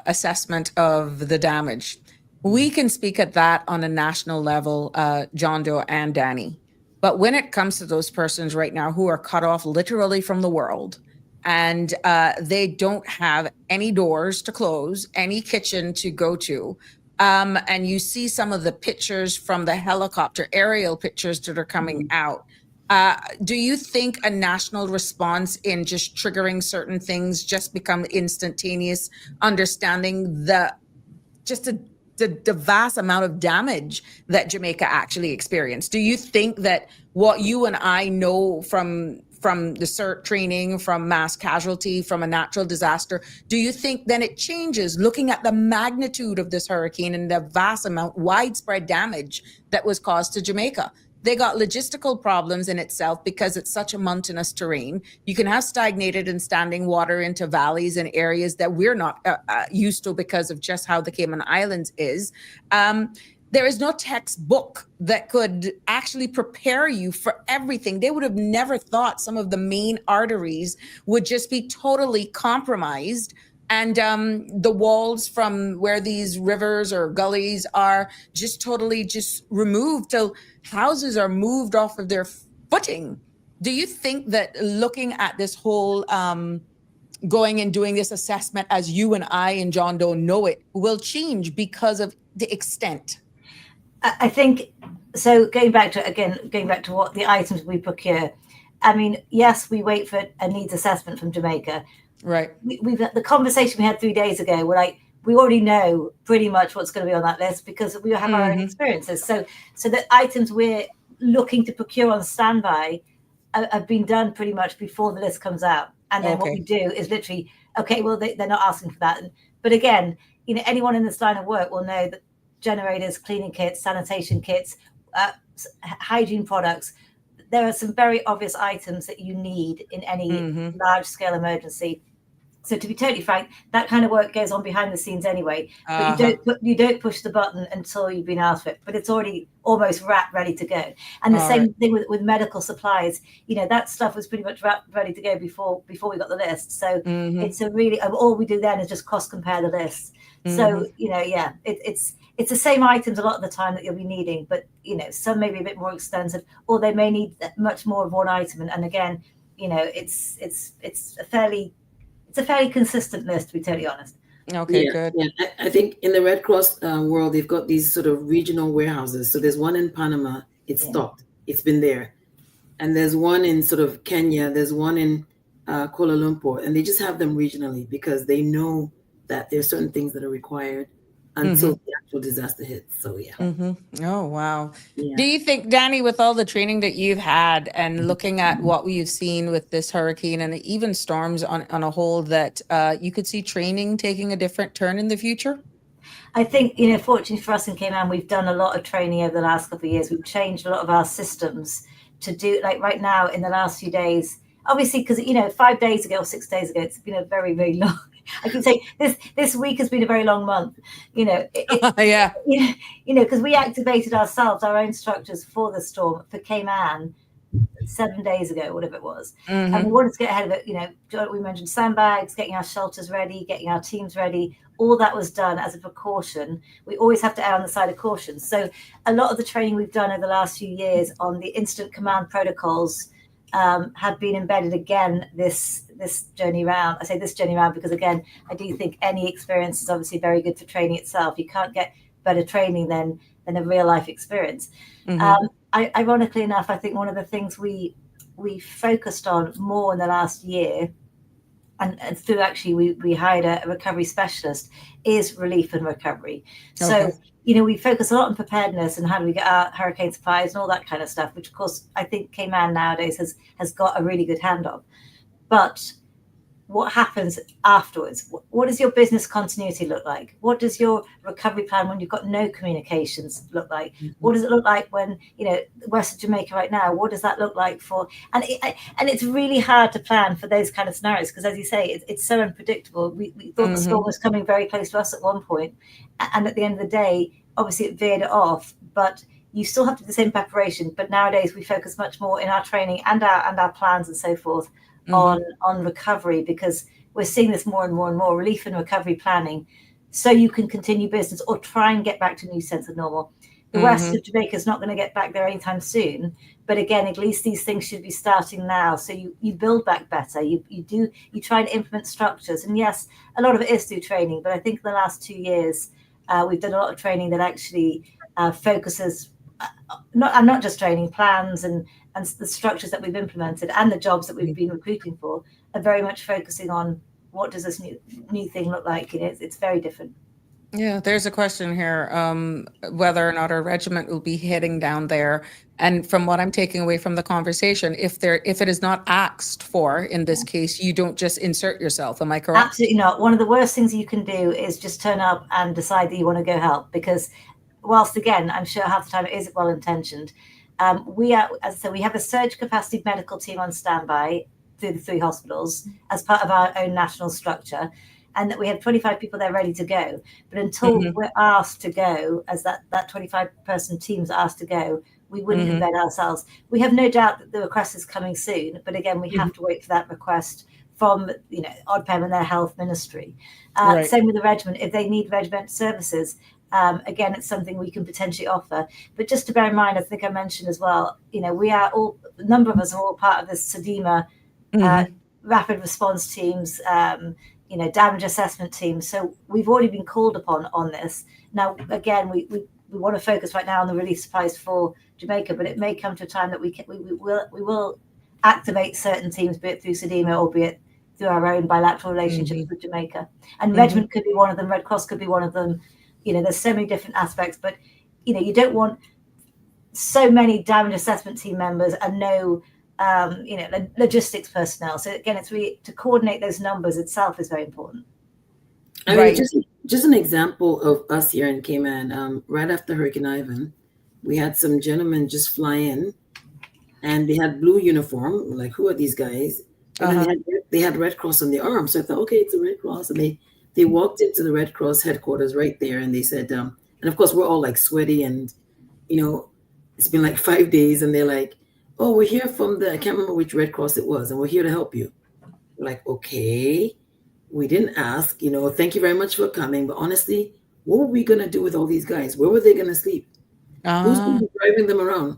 assessment of the damage. We can speak at that on a national level, John Doe and Danny. But when it comes to those persons right now who are cut off literally from the world, and they don't have any doors to close, any kitchen to go to, and you see some of the pictures from the helicopter aerial pictures that are coming out, do you think a national response in just triggering certain things just become instantaneous, understanding the vast amount of damage that Jamaica actually experienced? Do you think that what you and I know from the CERT training, from mass casualty, from a natural disaster, do you think then it changes looking at the magnitude of this hurricane and the vast amount, widespread damage that was caused to Jamaica? They got logistical problems in itself because it's such a mountainous terrain. You can have stagnated and standing water into valleys and areas that we're not used to because of just how the Cayman Islands is. There is no textbook that could actually prepare you for everything. They would have never thought some of the main arteries would just be totally compromised. And the walls from where these rivers or gullies are just totally just removed till houses are moved off of their footing. Do you think that looking at this whole going and doing this assessment as you and I and John Doe know it will change because of the extent? I think so. Going back to what the items we procure. I mean, yes, we wait for a needs assessment from Jamaica. Right. We've the conversation we had 3 days ago. We're like, we already know pretty much what's going to be on that list because we have our own experiences. So the items we're looking to procure on standby have been done pretty much before the list comes out. And then what we do is literally, okay, well, they're not asking for that. But again, anyone in this line of work will know that generators, cleaning kits, sanitation kits, hygiene products, there are some very obvious items that you need in any large scale emergency. So to be totally frank, that kind of work goes on behind the scenes anyway. But you don't push the button until you've been asked for it. But it's already almost wrapped, ready to go. And the same thing with medical supplies. That stuff was pretty much wrapped, ready to go before we got the list. So it's a really, all we do then is just cross compare the lists. So it's the same items a lot of the time that you'll be needing, but some may be a bit more expensive, or they may need much more of one item. And again, it's a fairly consistent list, to be totally honest. Okay, good. Yeah. I think in the Red Cross world, they've got these sort of regional warehouses. So there's one in Panama, it's stocked, it's been there. And there's one in sort of Kenya, there's one in Kuala Lumpur, and they just have them regionally because they know that there's certain things that are required until the actual disaster hits. So Oh, wow. Yeah. Do you think, Danny, with all the training that you've had and looking at what we've seen with this hurricane and even storms on a whole, that you could see training taking a different turn in the future? I think, fortunately for us in Cayman, we've done a lot of training over the last couple of years. We've changed a lot of our systems to do, like right now in the last few days, obviously, because, 5 days ago or 6 days ago, it's been a very, very long, I can say this week has been a very long month, Yeah. Because we activated ourselves, our own structures for the storm for Cayman 7 days ago, whatever it was. And we wanted to get ahead of it. We mentioned sandbags, getting our shelters ready, getting our teams ready. All that was done as a precaution. We always have to err on the side of caution. So a lot of the training we've done over the last few years on the incident command protocols have been embedded again this journey round. I say this journey round because, again, I do think any experience is obviously very good for training itself. You can't get better training than a real life experience. Ironically enough, I think one of the things we focused on more in the last year, and through actually we hired a recovery specialist, is relief and recovery. So we focus a lot on preparedness and how do we get our hurricane supplies and all that kind of stuff, which of course I think Cayman nowadays has got a really good hand on. But what happens afterwards? What does your business continuity look like? What does your recovery plan when you've got no communications look like? What does it look like when, west of Jamaica right now? What does that look like for? And it's really hard to plan for those kind of scenarios because, as you say, it's so unpredictable. We thought the storm was coming very close to us at one point, and at the end of the day, obviously it veered it off. But you still have to do the same preparation. But nowadays we focus much more in our training and our plans and so forth on recovery, because we're seeing this more and more and more, relief and recovery planning, so you can continue business or try and get back to a new sense of normal. The west of Jamaica is not going to get back there anytime soon, but again, at least these things should be starting now. So you build back better. You try and implement structures, and yes, a lot of it is through training. But I think in the last 2 years, we've done a lot of training that actually focuses not just training, plans and the structures that we've implemented and the jobs that we've been recruiting for are very much focusing on what does this new thing look like. It's very different. Yeah, there's a question here, whether or not our regiment will be heading down there. And from what I'm taking away from the conversation, if it is not asked for, in this case, you don't just insert yourself. Am I correct? Absolutely not. One of the worst things you can do is just turn up and decide that you want to go help, because whilst, again, I'm sure half the time it is well-intentioned, we are, as I said, we have a surge capacity medical team on standby through the 3 hospitals as part of our own national structure, and that we have 25 people there ready to go. But until we're asked to go, as that 25-person team's asked to go, we wouldn't embed ourselves. We have no doubt that the request is coming soon, but again, we have to wait for that request from ODPEM and their health ministry. Same with the regiment. If they need regiment services, again, it's something we can potentially offer. But just to bear in mind, I think I mentioned as well, we are all, a number of us are all part of this SEDIMA rapid response teams, damage assessment teams. So we've already been called upon on this. Now, again, we want to focus right now on the relief supplies for Jamaica, but it may come to a time that we will activate certain teams, be it through SEDIMA or be it through our own bilateral relationships with Jamaica. And regiment could be one of them, Red Cross could be one of them. There's so many different aspects, but you don't want so many damage assessment team members and no logistics personnel. So again, it's really to coordinate those numbers itself is very important. I mean, just an example of us here in Cayman, right after Hurricane Ivan, we had some gentlemen just fly in and they had blue uniform. Like, who are these guys? And then they had they had Red Cross on their arm. So I thought, okay, it's a Red Cross. And they walked into the Red Cross headquarters right there, and they said, and of course we're all like sweaty, and it's been like 5 days, and they're like, oh, we're here from I can't remember which Red Cross it was, and we're here to help you. We're like, okay, we didn't ask, thank you very much for coming, but honestly, what were we gonna do with all these guys? Where were they gonna sleep? Who's gonna be driving them around?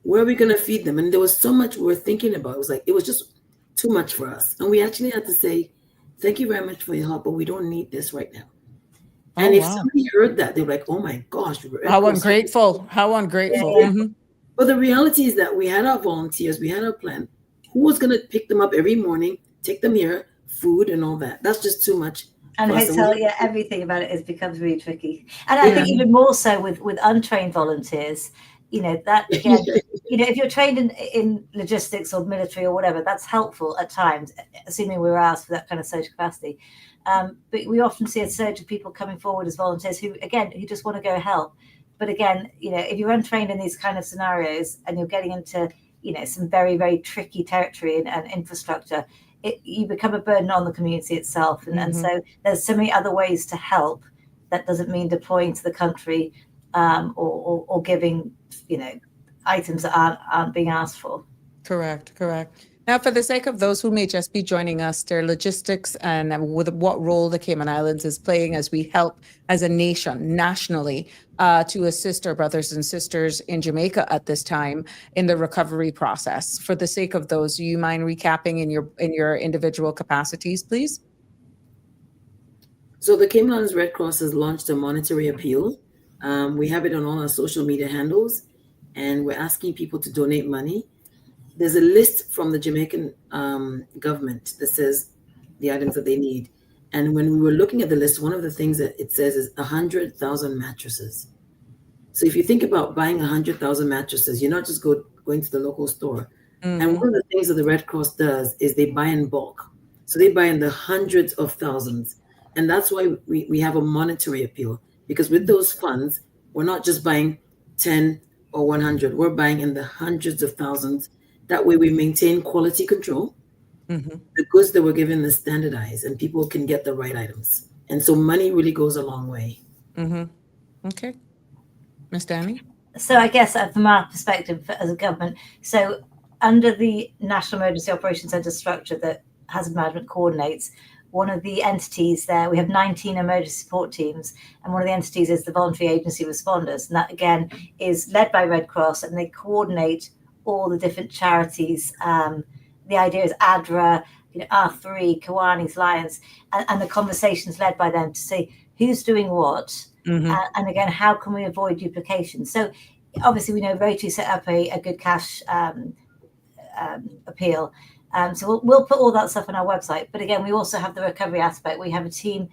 Where are we gonna feed them? And there was so much we were thinking about. It was just too much for us, and we actually had to say, thank you very much for your help, but we don't need this right now. And if somebody heard that, they were like, oh my gosh. How ungrateful. How ungrateful. Yeah. Mm-hmm. But the reality is that we had our volunteers, we had our plan. Who was going to pick them up every morning, take them here, food and all that? That's just too much. And hotel, everything about it becomes really tricky. And I think even more so with untrained volunteers, that again, if you're trained in logistics or military or whatever, that's helpful at times, assuming we were asked for that kind of social capacity. But we often see a surge of people coming forward as volunteers who just want to go help. But again, if you're untrained in these kind of scenarios and you're getting into, some very, very tricky territory and infrastructure, you become a burden on the community itself. And so there's so many other ways to help. That doesn't mean deploying to the country or giving, items that aren't being asked for. Correct. Now, for the sake of those who may just be joining us, their logistics and with what role the Cayman Islands is playing as we help as a nation nationally to assist our brothers and sisters in Jamaica at this time in the recovery process. For the sake of those, do you mind recapping in your individual capacities, please? So the Cayman Islands Red Cross has launched a monetary appeal. We have it on all our social media handles, and we're asking people to donate money. There's a list from the Jamaican government that says the items that they need. And when we were looking at the list, one of the things that it says is 100,000 mattresses. So if you think about buying 100,000 mattresses, you're not just going to the local store. Mm-hmm. And one of the things that the Red Cross does is they buy in bulk. So they buy in the hundreds of thousands. And that's why we have a monetary appeal, because with those funds, we're not just buying 10 or 100, we're buying in the hundreds of thousands. That way we maintain quality control. Mm-hmm. The goods that we're given is standardized and people can get the right items. And so money really goes a long way. Mm-hmm. Okay. Ms. Danny? So I guess from our perspective as a government, so under the National Emergency Operations Centre structure that Hazard Management coordinates, one of the entities there, we have 19 emergency support teams, and one of the entities is the Voluntary Agency Responders. And that, again, is led by Red Cross, and they coordinate all the different charities. The idea is ADRA, R3, Kiwanis, Lions, and the conversations led by them to say who's doing what, mm-hmm. And again, how can we avoid duplication? So obviously we know Rotary set up a good cash appeal. So we'll put all that stuff on our website. But again, we also have the recovery aspect. We have a team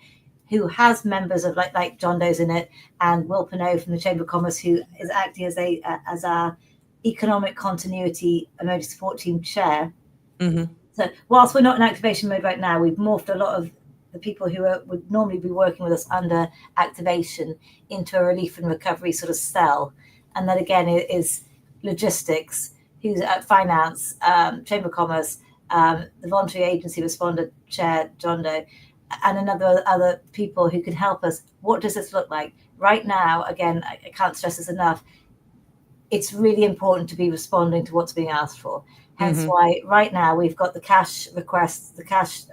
who has members of like John Doe's in it, and Will Pinot from the Chamber of Commerce, who is acting as our economic continuity emergency support team chair. Mm-hmm. So whilst we're not in activation mode right now, we've morphed a lot of the people who would normally be working with us under activation into a relief and recovery sort of cell. And that again is logistics, who's at finance, Chamber of Commerce, the Voluntary Agency Responder Chair, John Doe, and other people who can help us. What does this look like? Right now, again, I can't stress this enough, it's really important to be responding to what's being asked for. Hence mm-hmm. why right now we've got the cash requests, the cash.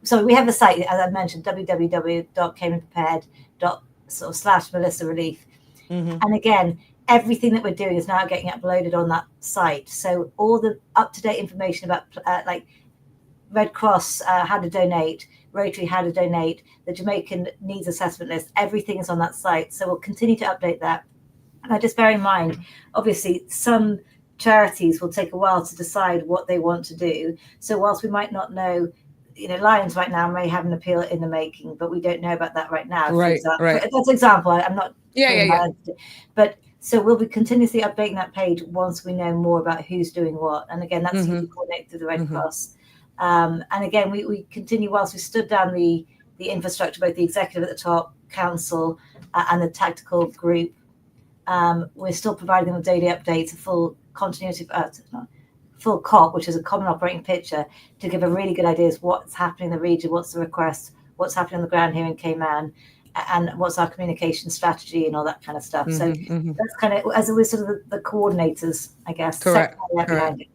So we have a site, as I mentioned, www.caymanprepared.com/Melissa Relief. Mm-hmm. And again, everything that we're doing is now getting uploaded on that site. So all the up-to-date information about like Red Cross, how to donate, Rotary, how to donate, the Jamaican needs assessment list, everything is on that site. So we'll continue to update that. And I just bear in mind, obviously, some charities will take a while to decide what they want to do. So whilst we might not know, Lions right now may have an appeal in the making, but we don't know about that right now. Right, right. That's an example. I'm not. Yeah. But so we'll be continuously updating that page once we know more about who's doing what. And again, that's mm-hmm. who coordinate through the Red mm-hmm. Cross. And again, we continue whilst we stood down the infrastructure, both the executive at the top, council, and the tactical group. We're still providing them daily updates, a full continuity, full COP, which is a common operating picture, to give a really good idea of what's happening in the region, what's the request, what's happening on the ground here in Cayman, and what's our communication strategy and all that kind of stuff. So that's kind of, as we're sort of the coordinators, I guess. Correct. Behind it.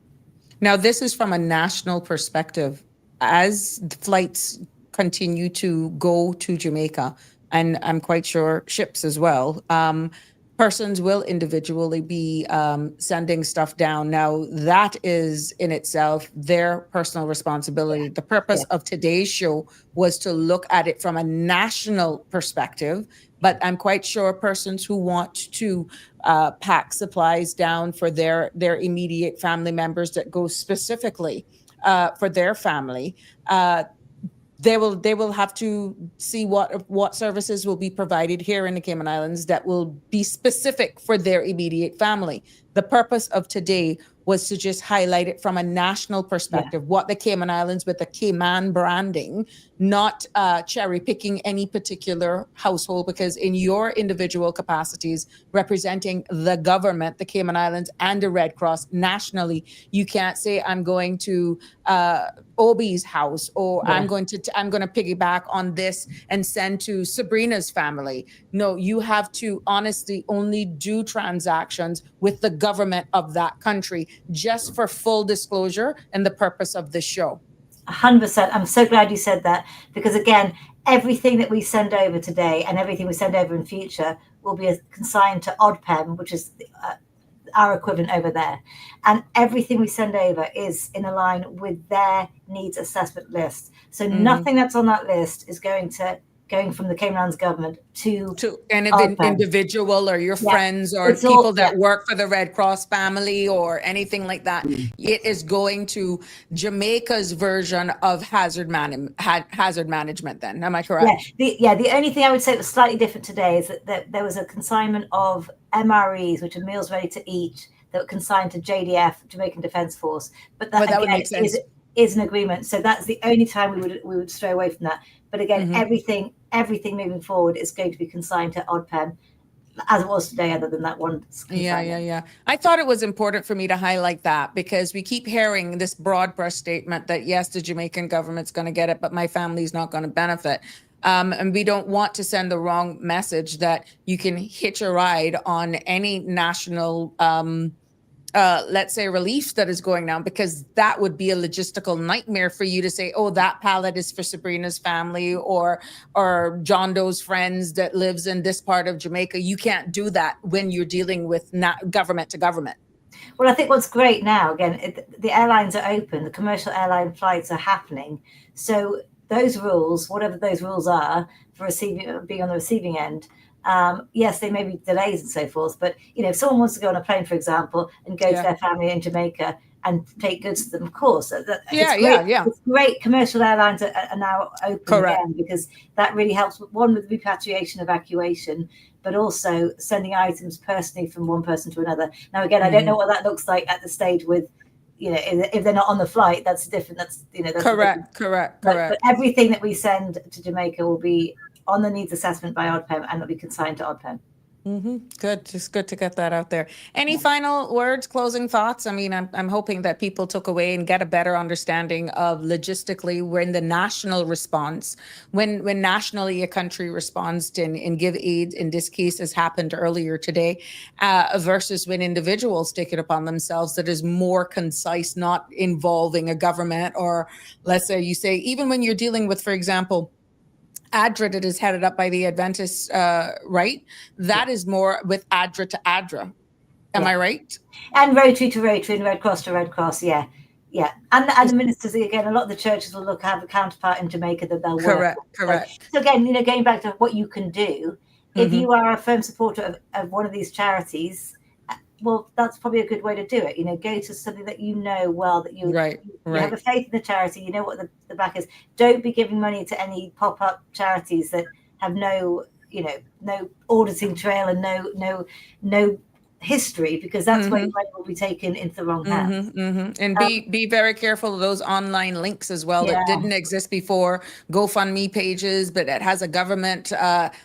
Now, this is from a national perspective. As the flights continue to go to Jamaica, and I'm quite sure ships as well, persons will individually be sending stuff down. Now, that is in itself their personal responsibility. The purpose of today's show was to look at it from a national perspective, but I'm quite sure persons who want to pack supplies down for their immediate family members that go specifically for their family, they will have to see what services will be provided here in the Cayman Islands that will be specific for their immediate family. The purpose of today was to just highlight it from a national perspective, what the Cayman Islands with the Cayman branding, not cherry picking any particular household, because in your individual capacities representing the government, the Cayman Islands and the Red Cross nationally, you can't say I'm going to Obi's house, or I'm going to piggyback on this and send to Sabrina's family. No, you have to honestly only do transactions with the government of that country, just for full disclosure and the purpose of this show. 100%. I'm so glad you said that, because again, everything that we send over today and everything we send over in future will be consigned to ODPEM, which is our equivalent over there. And everything we send over is in a line with their needs assessment list. So nothing that's on that list is going from the Cayman Islands government to an individual or your friends or people that work for the Red Cross family or anything like that. It is going to Jamaica's version of hazard management then. Am I correct? The only thing I would say that was slightly different today is that there was a consignment of MREs, which are meals ready to eat, that were consigned to JDF, Jamaican Defence Force. But that would make sense. Is an agreement. So that's the only time we would stray away from that. But again, everything moving forward is going to be consigned to ODPEM, as it was today, other than that one. Yeah. I thought it was important for me to highlight that, because we keep hearing this broad brush statement that yes, the Jamaican government's going to get it, but my family's not going to benefit. And we don't want to send the wrong message that you can hitch a ride on any national let's say relief that is going down, because that would be a logistical nightmare for you to say, oh, that pallet is for Sabrina's family or John Doe's friends that lives in this part of Jamaica. You can't do that when you're dealing with government to government. Well, I think what's great now, again, the airlines are open, the commercial airline flights are happening. So those rules, whatever those rules are for being on the receiving end, yes, there may be delays and so forth, but if someone wants to go on a plane, for example, and go to their family in Jamaica and take goods to them, of course, it's great. Commercial airlines are now open again, because that really helps with repatriation, evacuation, but also sending items personally from one person to another. Now, again, I don't know what that looks like at the stage with, if they're not on the flight, that's different. That's correct. But everything that we send to Jamaica will be on the needs assessment by ODPEM, and it'll be consigned to ODPEM. Good. Just good to get that out there. Any final words, closing thoughts? I mean, I'm hoping that people took away and get a better understanding of logistically when the national response, when nationally a country responds and give aid, in this case, as happened earlier today, versus when individuals take it upon themselves, that is more concise, not involving a government, or let's say even when you're dealing with, for example, ADRA, that is headed up by the Adventists, right? That is more with ADRA to ADRA. Am I right? And Rotary to Rotary and Red Cross to Red Cross, yeah. And the ministers, again, a lot of the churches will have a counterpart in Jamaica that they'll work with. Correct. So again, going back to what you can do, if you are a firm supporter of one of these charities, well, that's probably a good way to do it. Go to something that well, that you have a faith in the charity, what the back is. Don't be giving money to any pop-up charities that have no auditing trail and no history, because that's where your money will be taken into the wrong hands. And be very careful of those online links as well that didn't exist before. GoFundMe pages, but it has a government,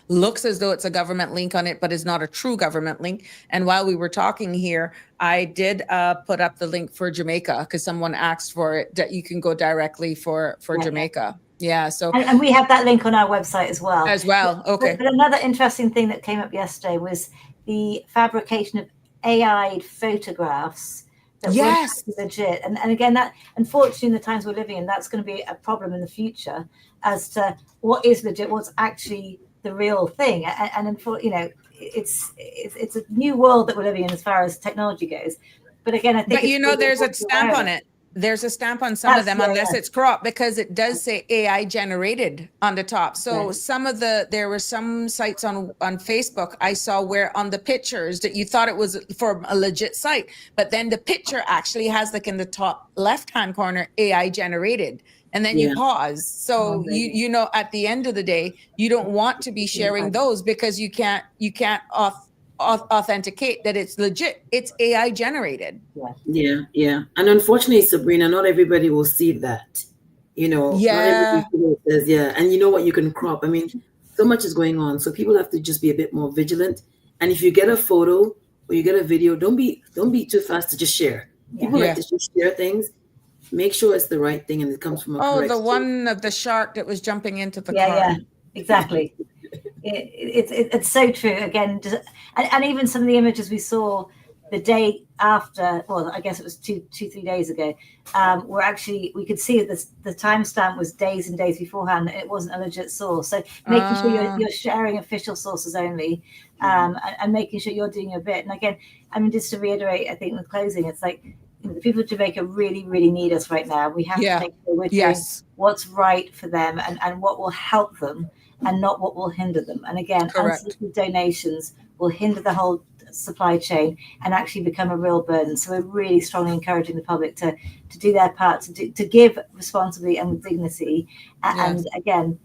looks as though it's a government link on it, but is not a true government link. And while we were talking here, I did put up the link for Jamaica because someone asked for it, that you can go directly for Jamaica. Yeah. So and we have that link on our website as well. Okay. But another interesting thing that came up yesterday was the fabrication of AI photographs that weren't legit. And again, that unfortunately in the times we're living in, that's going to be a problem in the future as to what is legit, what's actually the real thing. And it's a new world that we're living in as far as technology goes. But again, I think there's a stamp on it. There's a stamp on some of them unless it's cropped, because it does say AI generated on the top. So there were some sites on Facebook I saw where on the pictures that you thought it was for a legit site, but then the picture actually has like in the top left-hand corner, AI generated. And then you pause. So you know, at the end of the day, you don't want to be sharing those because you can't authenticate that it's legit. It's AI generated. Yeah. And unfortunately, Sabrina, not everybody will see that. Not everybody says, and you know what, you can crop. I mean, so much is going on. So people have to just be a bit more vigilant. And if you get a photo or you get a video, don't be too fast to just share. People like to just share things. Make sure it's the right thing and it comes from a correct the one of the shark that was jumping into the car. Yeah, exactly. It's so true. Again, and even some of the images we saw the day after, well, I guess it was 2-3 days ago, were actually, we could see the timestamp was days and days beforehand. It wasn't a legit source. So making sure you're sharing official sources only, and making sure you're doing your bit. And again, I mean, just to reiterate, I think in the closing, it's like, the people of Jamaica really, really need us right now. We have to make sure we're doing what's right for them and what will help them and not what will hinder them. And again, unsolicited donations will hinder the whole supply chain and actually become a real burden. So we're really strongly encouraging the public to do their part, to give responsibly and with dignity. And again,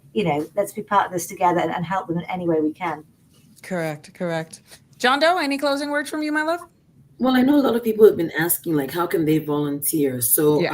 let's be part of this together and help them in any way we can. Correct. John Doe, any closing words from you, my love? Well, I know a lot of people have been asking, like, how can they volunteer? So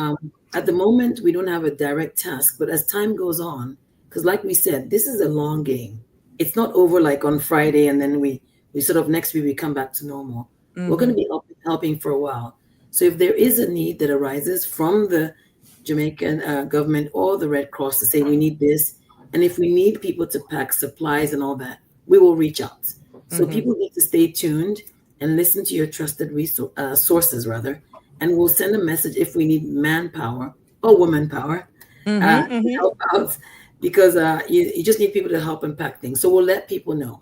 at the moment, we don't have a direct task, but as time goes on, because like we said, this is a long game. It's not over like on Friday and then we sort of next week we come back to normal. We're going to be helping for a while. So if there is a need that arises from the Jamaican government or the Red Cross to say we need this, and if we need people to pack supplies and all that, we will reach out. So people need to stay tuned and listen to your trusted sources, and we'll send a message if we need manpower or woman power to help out, because you just need people to help unpack things. So we'll let people know.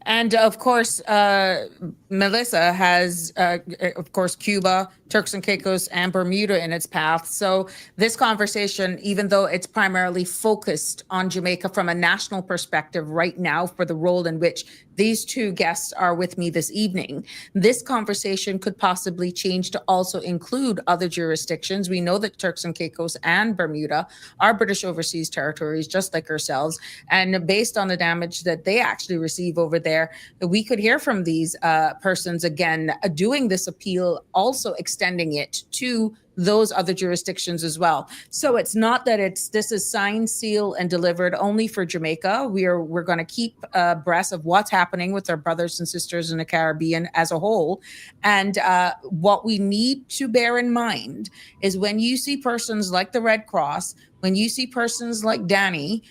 And of course, Melissa has, of course, Cuba, Turks and Caicos, and Bermuda in its path. So this conversation, even though it's primarily focused on Jamaica from a national perspective right now for the role in which these two guests are with me this evening, this conversation could possibly change to also include other jurisdictions. We know that Turks and Caicos and Bermuda are British overseas territories, just like ourselves. And based on the damage that they actually receive over there, we could hear from these persons again doing this appeal, also extending it to those other jurisdictions as well. So it's not that this is signed, sealed, and delivered only for Jamaica. We're going to keep abreast of what's happening with our brothers and sisters in the Caribbean as a whole. And what we need to bear in mind is when you see persons like the Red Cross, when you see persons like Danny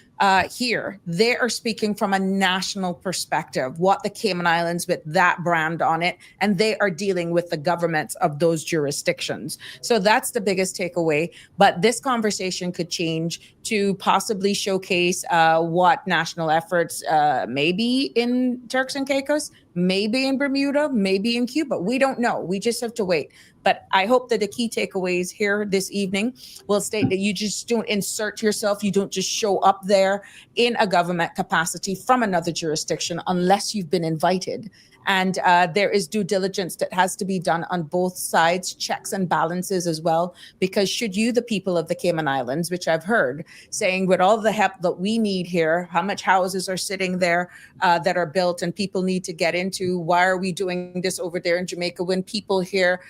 here, they are speaking from a national perspective, what the Cayman Islands with that brand on it, and they are dealing with the governments of those jurisdictions. So that's the biggest takeaway. But this conversation could change to possibly showcase what national efforts may be in Turks and Caicos, maybe in Bermuda, maybe in Cuba. We don't know. We just have to wait. But I hope that the key takeaways here this evening will state that you just don't insert yourself. You don't just show up there in a government capacity from another jurisdiction unless you've been invited. And there is due diligence that has to be done on both sides, checks and balances as well, because should you, the people of the Cayman Islands, which I've heard saying with all the help that we need here, how much houses are sitting there that are built and people need to get into, why are we doing this over there in Jamaica when people here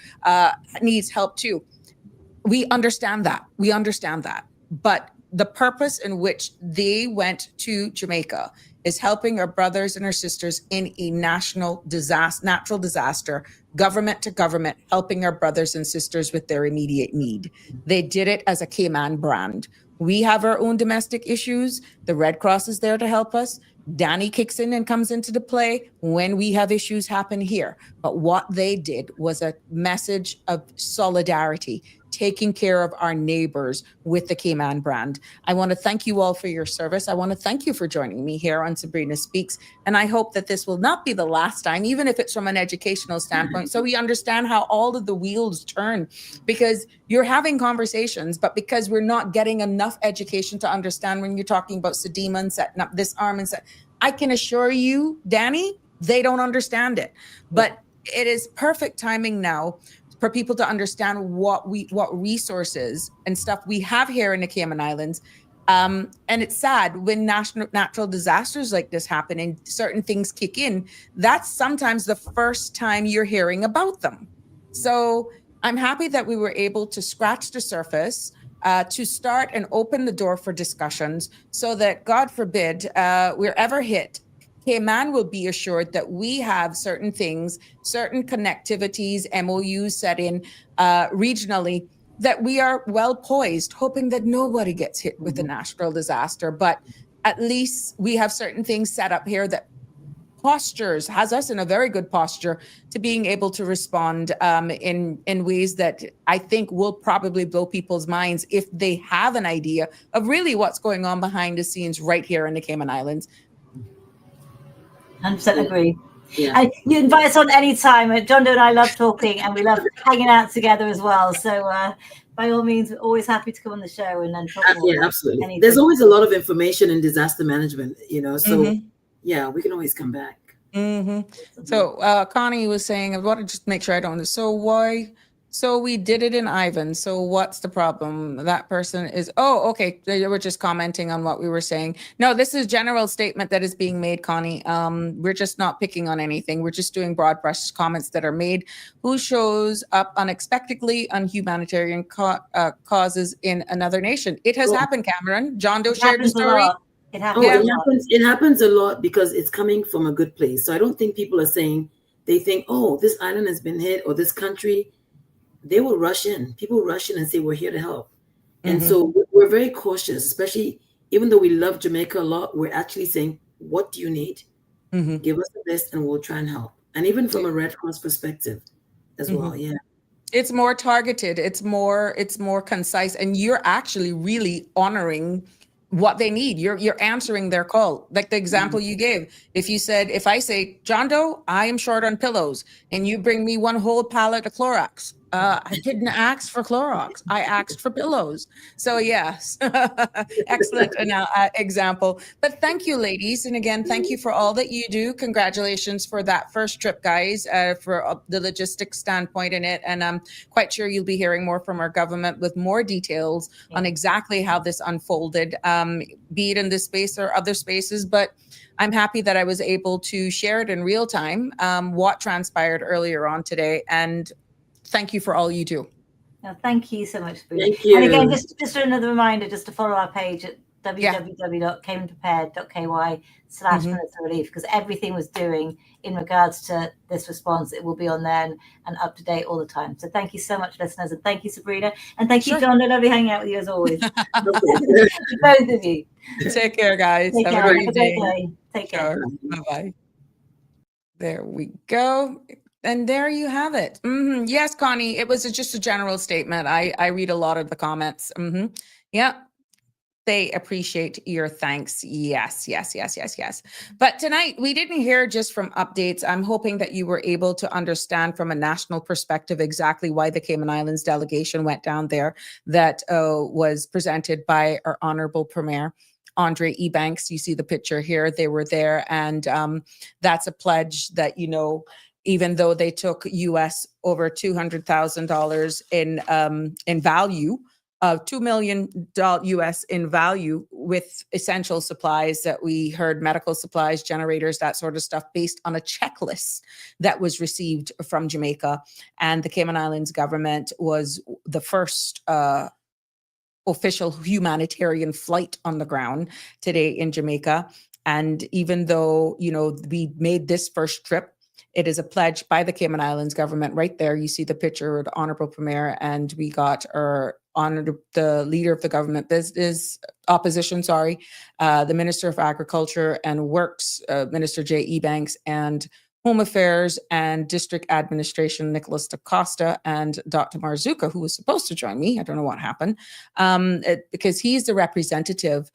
needs help too? We understand that. But the purpose in which they went to Jamaica is helping our brothers and our sisters in a natural disaster, government to government, helping our brothers and sisters with their immediate need. They did it as a Cayman brand. We have our own domestic issues. The Red Cross is there to help us. Danny kicks in and comes into the play when we have issues happen here. But what they did was a message of solidarity, taking care of our neighbors with the Cayman brand. I want to thank you all for your service. I want to thank you for joining me here on Sabrina Speaks. And I hope that this will not be the last time, even if it's from an educational standpoint, so we understand how all of the wheels turn, because you're having conversations, but because we're not getting enough education to understand when you're talking about Sedima and setting up this arm and set, I can assure you, Danny, they don't understand it. But it is perfect timing now for people to understand what resources and stuff we have here in the Cayman Islands. And it's sad when natural disasters like this happen and certain things kick in, that's sometimes the first time you're hearing about them. So I'm happy that we were able to scratch the surface, to start and open the door for discussions so that, God forbid, we're ever hit, Cayman will be assured that we have certain things, certain connectivities, MOUs set in regionally, that we are well poised, hoping that nobody gets hit with a natural disaster. But at least we have certain things set up here that has us in a very good posture to being able to respond in ways that I think will probably blow people's minds if they have an idea of really what's going on behind the scenes right here in the Cayman Islands. 100% agree. Yeah. And you invite us on any time. John Doe and I love talking, and we love hanging out together as well. So by all means, we're always happy to come on the show and then talk more. Yeah, absolutely. Anything. There's always a lot of information in disaster management, so yeah, we can always come back. So Connie was saying, I want to just make sure I don't. So we did it in Ivan. So what's the problem? That person is, okay. They were just commenting on what we were saying. No, this is general statement that is being made, Connie. We're just not picking on anything. We're just doing broad brush comments that are made. Who shows up unexpectedly on humanitarian causes in another nation? It has happened, Cameron. John Doe shared the story. It happens. It happens a lot because it's coming from a good place. So I don't think people are saying, they think, this island has been hit or this country. They will rush in. People rush in and say, we're here to help. And so we're very cautious, especially even though we love Jamaica a lot, we're actually saying, what do you need? Give us the list and we'll try and help. And even from a Red Cross perspective as well. Yeah. It's more targeted. It's more concise. And you're actually really honoring what they need. You're answering their call. Like the example you gave. If I say, John Doe, I am short on pillows, and you bring me one whole pallet of Clorox. I didn't ask for Clorox. I asked for pillows. So yes, excellent example. But thank you, ladies. And again, thank you for all that you do. Congratulations for that first trip, guys, for the logistics standpoint in it. And I'm quite sure you'll be hearing more from our government with more details on exactly how this unfolded, be it in this space or other spaces. But I'm happy that I was able to share it in real time, what transpired earlier on today. And thank you for all you do. No, thank you so much, Sabrina. Thank you. And again, just another reminder, just to follow our page at www.caymanprepared.ky/Minister Relief, because everything was doing in regards to this response, it will be on there and up to date all the time. So thank you so much, listeners, and thank you, Sabrina, and thank you, John. Lovely hanging out with you as always. Both of you. Take care, guys. Take care. Have a great day. day. Take care. Sure. Bye-bye. There we go. And there you have it. Yes, Connie, it was just a general statement. I read a lot of the comments. Yeah. They appreciate your thanks. Yes. But tonight, we didn't hear just from updates. I'm hoping that you were able to understand from a national perspective exactly why the Cayman Islands delegation went down there that was presented by our Honorable Premier. Andre Ebanks. You see the picture here. They were there. And that's a pledge that, you know, even though they took US over $200,000 in value, $2 million US in value with essential supplies that we heard, medical supplies, generators, that sort of stuff, based on a checklist that was received from Jamaica. And the Cayman Islands government was the first official humanitarian flight on the ground today in Jamaica. And even though, you know, we made this first trip, it is a pledge by the Cayman Islands government. Right there, you see the picture of the Honorable Premier, and we got our the leader of the government, opposition, the Minister of Agriculture and Works, Minister J. Ebanks, and Home Affairs and District Administration, Nicholas DaCosta, and Dr. Marzouca, who was supposed to join me. I don't know what happened, because he's the representative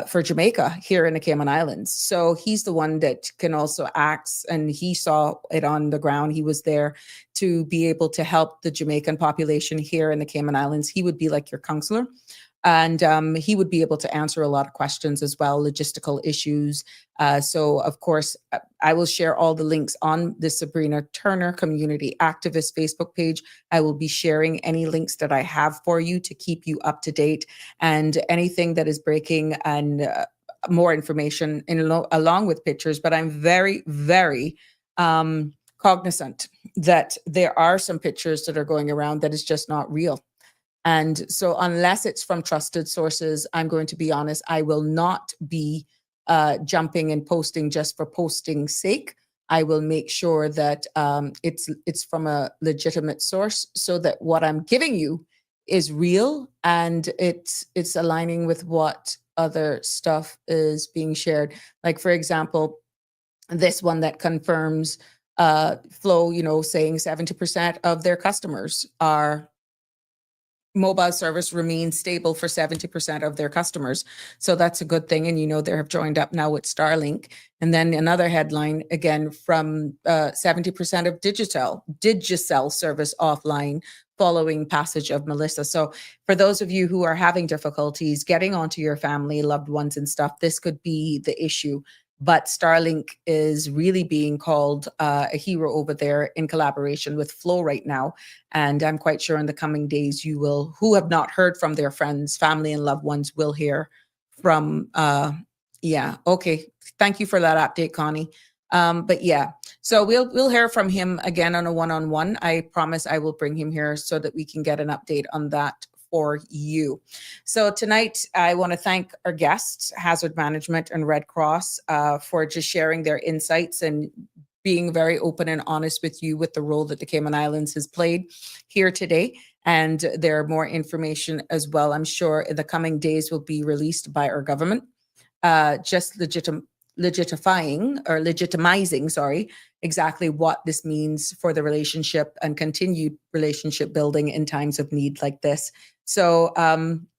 for Jamaica here in the Cayman Islands. So he's the one that can also act, and he saw it on the ground. He was there to be able to help the Jamaican population here in the Cayman Islands. He would be like your counselor. And he would be able to answer a lot of questions as well, logistical issues. So, of course, I will share all the links on the Sabrina Turner Community Activist Facebook page. I will be sharing any links that I have for you to keep you up to date, and anything that is breaking, and more information along with pictures. But I'm very, very cognizant that there are some pictures that are going around that is just not real. And so unless it's from trusted sources, I'm going to be honest, I will not be jumping and posting just for posting's sake. I will make sure that it's from a legitimate source, so that what I'm giving you is real, and it's aligning with what other stuff is being shared. Like, for example, this one that confirms Flow, you know, saying 70% of their customers are mobile service remains stable for 70% of their customers. So that's a good thing. And, you know, they have joined up now with Starlink. And then another headline, again, from 70% of Digicel service offline following passage of Melissa. So for those of you who are having difficulties getting onto your family, loved ones and stuff, this could be the issue. But Starlink is really being called a hero over there in collaboration with Flow right now. And I'm quite sure in the coming days, you will, who have not heard from their friends, family, and loved ones, will hear from, yeah, okay. Thank you for that update, Connie. But yeah, so we'll hear from him again on a one-on-one. I promise I will bring him here so that we can get an update on that for you. So tonight, I want to thank our guests, Hazard Management and Red Cross, for just sharing their insights and being very open and honest with you with the role that the Cayman Islands has played here today. And there are more information as well, I'm sure, in the coming days will be released by our government, just legitimizing, exactly what this means for the relationship and continued relationship building in times of need like this. So,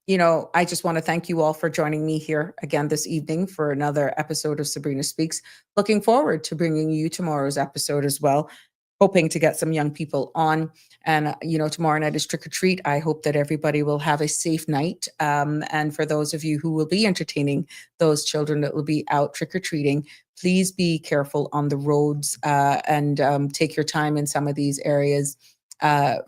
you know, I just want to thank you all for joining me here again this evening for another episode of Sabrina Speaks. Looking forward to bringing you tomorrow's episode as well. Hoping to get some young people on. And, you know, tomorrow night is trick or treat. I hope that everybody will have a safe night. And for those of you who will be entertaining those children that will be out trick or treating, please be careful on the roads and take your time in some of these areas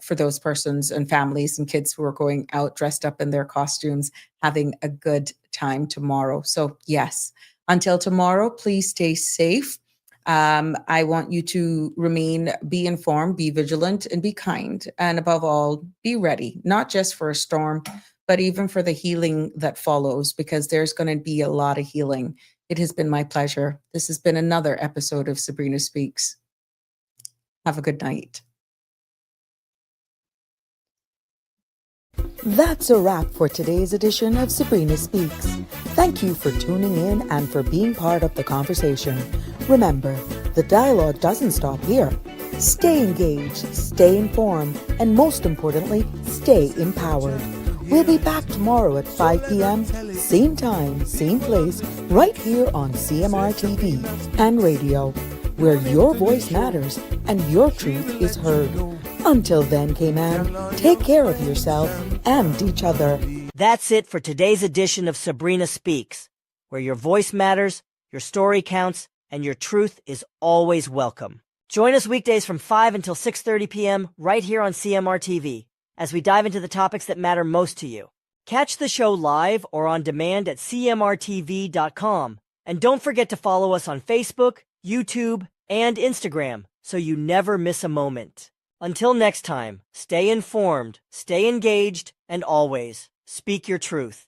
for those persons and families and kids who are going out dressed up in their costumes, having a good time tomorrow. So yes, until tomorrow, please stay safe. I want you to be informed, be vigilant, and be kind. And above all, be ready, not just for a storm, but even for the healing that follows, because there's going to be a lot of healing. It has been my pleasure. This has been another episode of Sabrina Speaks. Have a good night. That's a wrap for today's edition of Sabrina Speaks. Thank you for tuning in and for being part of the conversation. Remember, the dialogue doesn't stop here. Stay engaged, stay informed, and most importantly, stay empowered. We'll be back tomorrow at 5 p.m., same time, same place, right here on CMR TV and radio, where your voice matters and your truth is heard. Until then, Cayman, take care of yourself and each other. That's it for today's edition of Sabrina Speaks. where your voice matters, your story counts, and your truth is always welcome. Join us weekdays from 5 until 6:30 p.m. right here on CMR TV as we dive into the topics that matter most to you. Catch the show live or on demand at cmrtv.com. And don't forget to follow us on Facebook, YouTube, and Instagram so you never miss a moment. Until next time, stay informed, stay engaged, and always speak your truth.